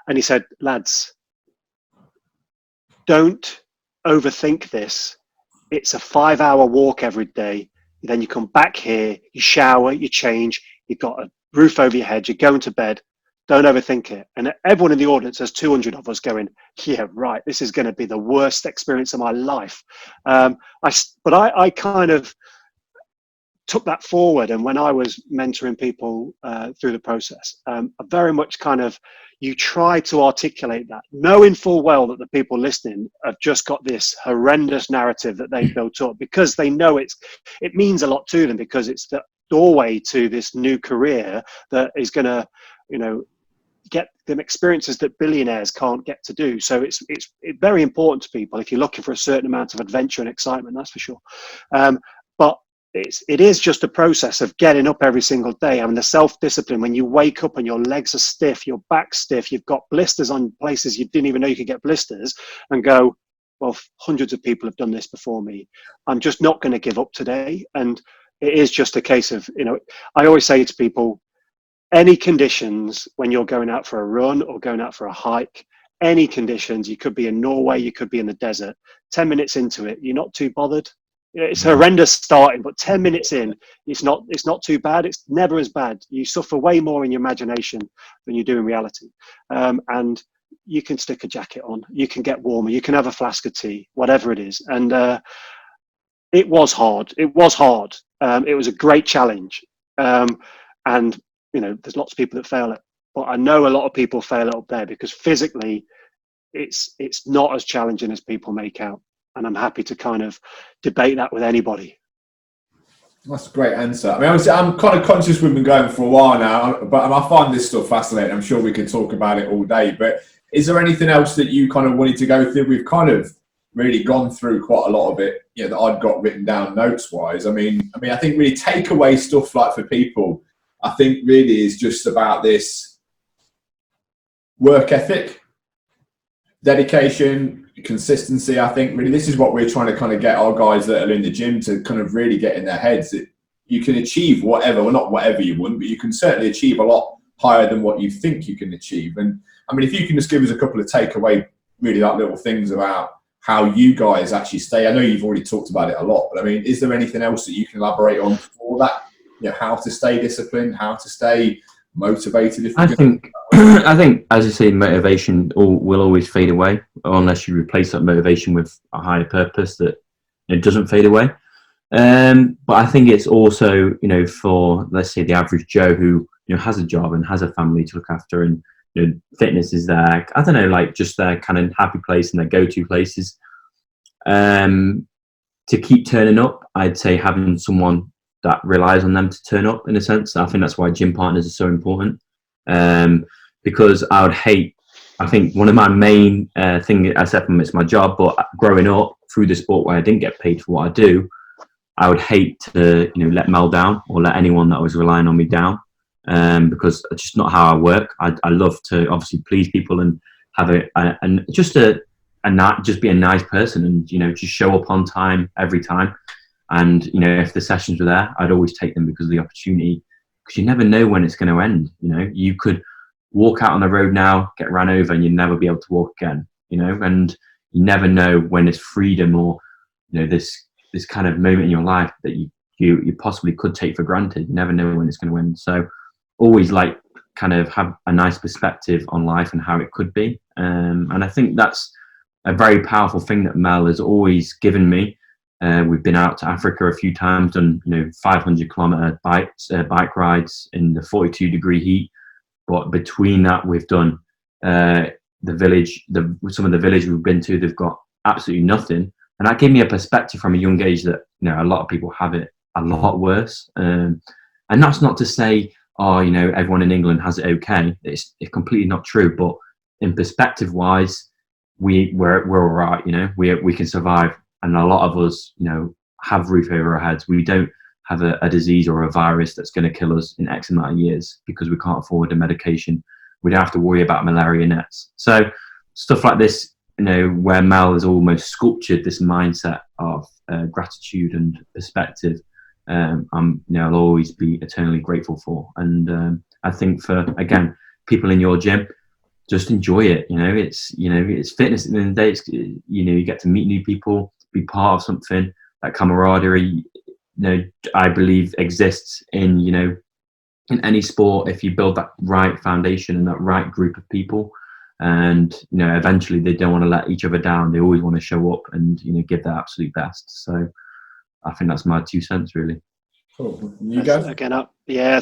And he said, lads, don't overthink this. It's a 5-hour walk every day. Then you come back here, you shower, you change, you've got a roof over your head, you're going to bed. Don't overthink it. And everyone in the audience, there's 200 of us going, yeah, right, this is going to be the worst experience of my life. I kind of took that forward. And when I was mentoring people through the process, I very much you try to articulate that, knowing full well that the people listening have just got this horrendous narrative that they've built up because they know it means a lot to them, because it's the doorway to this new career that is going to, get them experiences that billionaires can't get to do. So it's very important to people if you're looking for a certain amount of adventure and excitement, that's for sure. But it is just a process of getting up every single day. I mean, the self-discipline, when you wake up and your legs are stiff, your back's stiff, you've got blisters on places you didn't even know you could get blisters, and go, well, hundreds of people have done this before me. I'm just not going to give up today. And it is just a case of, I always say to people, any conditions when you're going out for a run or going out for a hike, any conditions, you could be in Norway, you could be in the desert, 10 minutes into it, you're not too bothered. It's horrendous starting, but 10 minutes in, it's not too bad. It's never as bad. You suffer way more in your imagination than you do in reality. And you can stick a jacket on, you can get warmer, you can have a flask of tea, whatever it is. And it was hard. It was a great challenge. And there's lots of people that fail it, but I know a lot of people fail it up there because physically it's not as challenging as people make out. And I'm happy to kind of debate that with anybody. That's a great answer. I mean, obviously, I'm kind of conscious we've been going for a while now, but I find this stuff fascinating. I'm sure we could talk about it all day. But is there anything else that you kind of wanted to go through? We've kind of really gone through quite a lot of it, that I've got written down notes-wise. I think really takeaway stuff like for people, I think really is just about this work ethic, dedication, consistency. I think really this is what we're trying to kind of get our guys that are in the gym to kind of really get in their heads, that you can achieve whatever, well, not whatever you want, but you can certainly achieve a lot higher than what you think you can achieve. And I mean, if you can just give us a couple of takeaway, really like little things about how you guys actually stay. I know you've already talked about it a lot, but I mean, is there anything else that you can elaborate on for that? How to stay disciplined, how to stay motivated? I think, as you say, motivation will always fade away unless you replace that motivation with a higher purpose that it doesn't fade away. But I think it's also, for, let's say, the average Joe who, has a job and has a family to look after, and fitness is their, I don't know, like just their kind of happy place and their go-to places. To keep turning up, I'd say having someone that relies on them to turn up, in a sense. I think that's why gym partners are so important. Because I think one of my main thing, I said from it's my job, but growing up through the sport where I didn't get paid for what I do, I would hate to, let Mel down or let anyone that was relying on me down, because it's just not how I work. I love to obviously please people and have just be a nice person, and just show up on time every time. And if the sessions were there, I'd always take them because of the opportunity. Because you never know when it's going to end. You could walk out on the road now, get run over, and you'd never be able to walk again. And you never know when it's freedom or this kind of moment in your life that you possibly could take for granted. You never know when it's going to end. So always kind of have a nice perspective on life and how it could be. And I think that's a very powerful thing that Mel has always given me. We've been out to Africa a few times, done 500-kilometer bike rides in the 42-degree heat. But between that, we've done some of the village we've been to. They've got absolutely nothing, and that gave me a perspective from a young age that a lot of people have it a lot worse. And that's not to say, everyone in England has it okay. It's completely not true. But in perspective-wise, we're all right. We can survive, and a lot of us, have roof over our heads. We don't have a disease or a virus that's going to kill us in X amount of years because we can't afford the medication. We don't have to worry about malaria nets. So stuff like this, where Mel has almost sculptured this mindset of gratitude and perspective, I'll always be eternally grateful for. And I think for, again, people in your gym, just enjoy it. It's fitness at the end of the day. It's, you get to meet new people, be part of something. That camaraderie, I believe exists in in any sport if you build that right foundation and that right group of people. And eventually they don't want to let each other down. They always want to show up and give their absolute best. So I think that's my 2 cents, really. Cool. You guys? Again,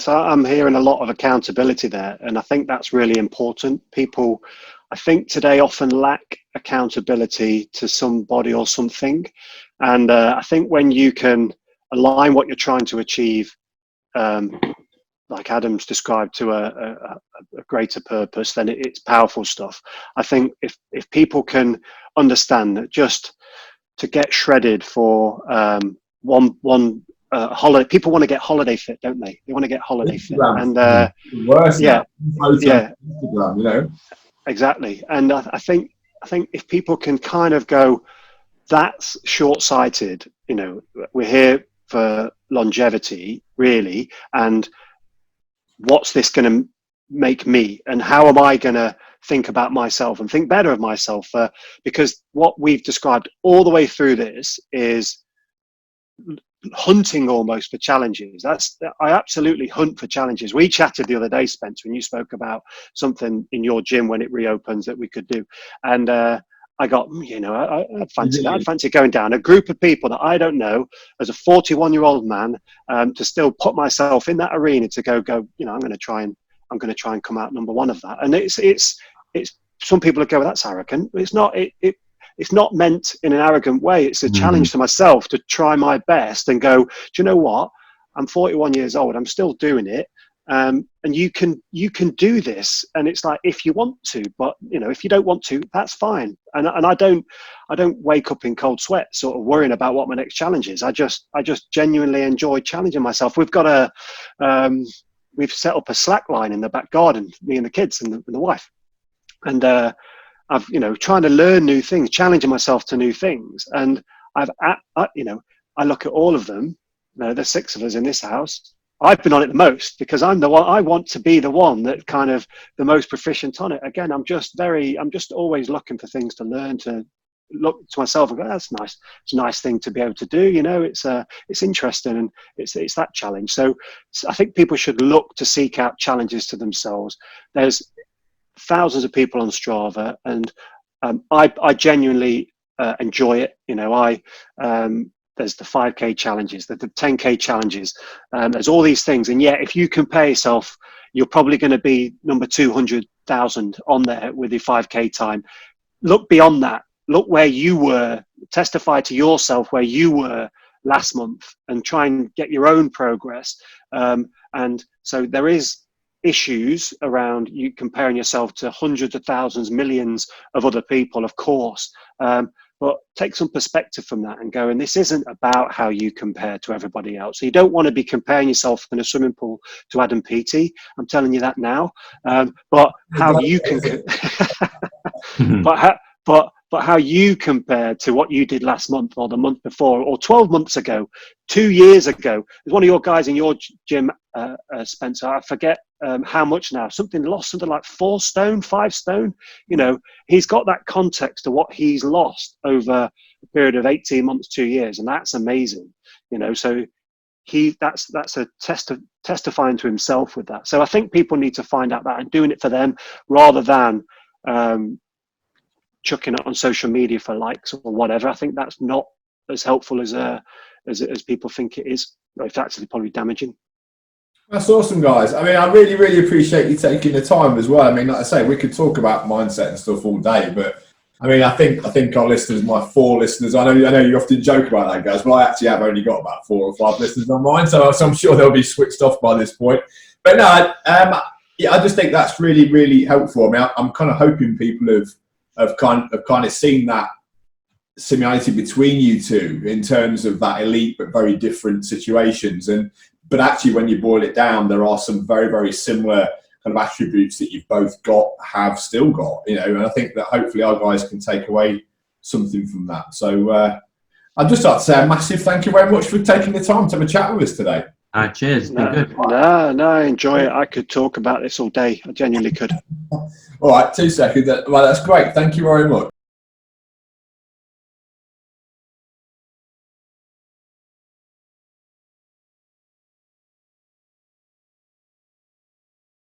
so I'm hearing a lot of accountability there, and I think that's really important. People, I think today, often lack accountability to somebody or something, and I think when you can align what you're trying to achieve, like Adam's described, to a greater purpose, then it's powerful stuff. I think if people can understand that just to get shredded for one holiday, people want to get holiday fit, don't they? They want to get holiday Instagram, fit, and worse. yeah, Instagram, exactly. And I think if people can kind of go, that's short-sighted. We're here for longevity, really, and what's this going to make me, and how am I going to think about myself and think better of myself? Because what we've described all the way through this is hunting almost for challenges. I absolutely hunt for challenges. We chatted the other day, Spencer, when you spoke about something in your gym when it reopens that we could do, and I got, I'd fancy that. I'd fancy going down a group of people that I don't know as a 41-year-old man, to still put myself in that arena to go. I'm going to try and come out number one of that. And it's some people would go, well, that's arrogant. It's not. It's not meant in an arrogant way. It's a challenge to myself to try my best and go, do you know what? I'm 41 years old. I'm still doing it. And you can do this. And it's like, if you want to, but if you don't want to, that's fine. And I don't wake up in cold sweat sort of worrying about what my next challenge is. I just genuinely enjoy challenging myself. We've got we've set up a slack line in the back garden, me and the kids and the wife. And I've, trying to learn new things, challenging myself to new things. And I look at all of them. There's 6 of us in this house. I've been on it the most because I'm the one. I want to be the one that kind of the most proficient on it. Again, I'm just always looking for things to learn, to look to myself and go, that's nice. It's a nice thing to be able to do. It's interesting, and it's that challenge. So I think people should look to seek out challenges to themselves. There's thousands of people on Strava, and I genuinely enjoy it. there's the 5K challenges, the 10K challenges, there's all these things. And yet, if you compare yourself, you're probably going to be number 200,000 on there with your 5K time. Look beyond that. Look where you were. Testify to yourself where you were last month and try and get your own progress. And so there is issues around you comparing yourself to hundreds of thousands, millions of other people, of course. But take some perspective from that and go, and this isn't about how you compare to everybody else. So you don't want to be comparing yourself in a swimming pool to Adam Peaty. I'm telling you that now. But how you can, but how you compare to what you did last month or the month before or 12 months ago, 2 years ago. There's one of your guys in your gym, Spencer, I forget how much now, something like 4 stone, 5 stone. You know, he's got that context to what he's lost over a period of 18 months, 2 years. And that's amazing, you know, so that's a testifying to himself with that. So I think people need to find out that and doing it for them rather than, chucking it on social media for likes or whatever. I think that's not as helpful as people think it is. It's actually probably damaging. That's awesome, guys. I mean, I really, really appreciate you taking the time as well. I mean, like I say, we could talk about mindset and stuff all day, but I mean, I think our listeners, my 4 listeners, I know you often joke about that, guys, but I actually have only got about 4 or 5 listeners on mine, so I'm sure they'll be switched off by this point. But no, yeah, I just think that's really, really helpful. I mean, I'm kind of hoping people have kind of seen that similarity between you two in terms of that elite but very different situations. But actually, when you boil it down, there are some very, very similar kind of attributes that you've both have still got, you know. And I think that hopefully our guys can take away something from that. So I'd just like to say a massive thank you very much for taking the time to have a chat with us today. Cheers. It's been good. No, I enjoy it. I could talk about this all day. I genuinely could. All right, 2 seconds. Well, that's great. Thank you very much.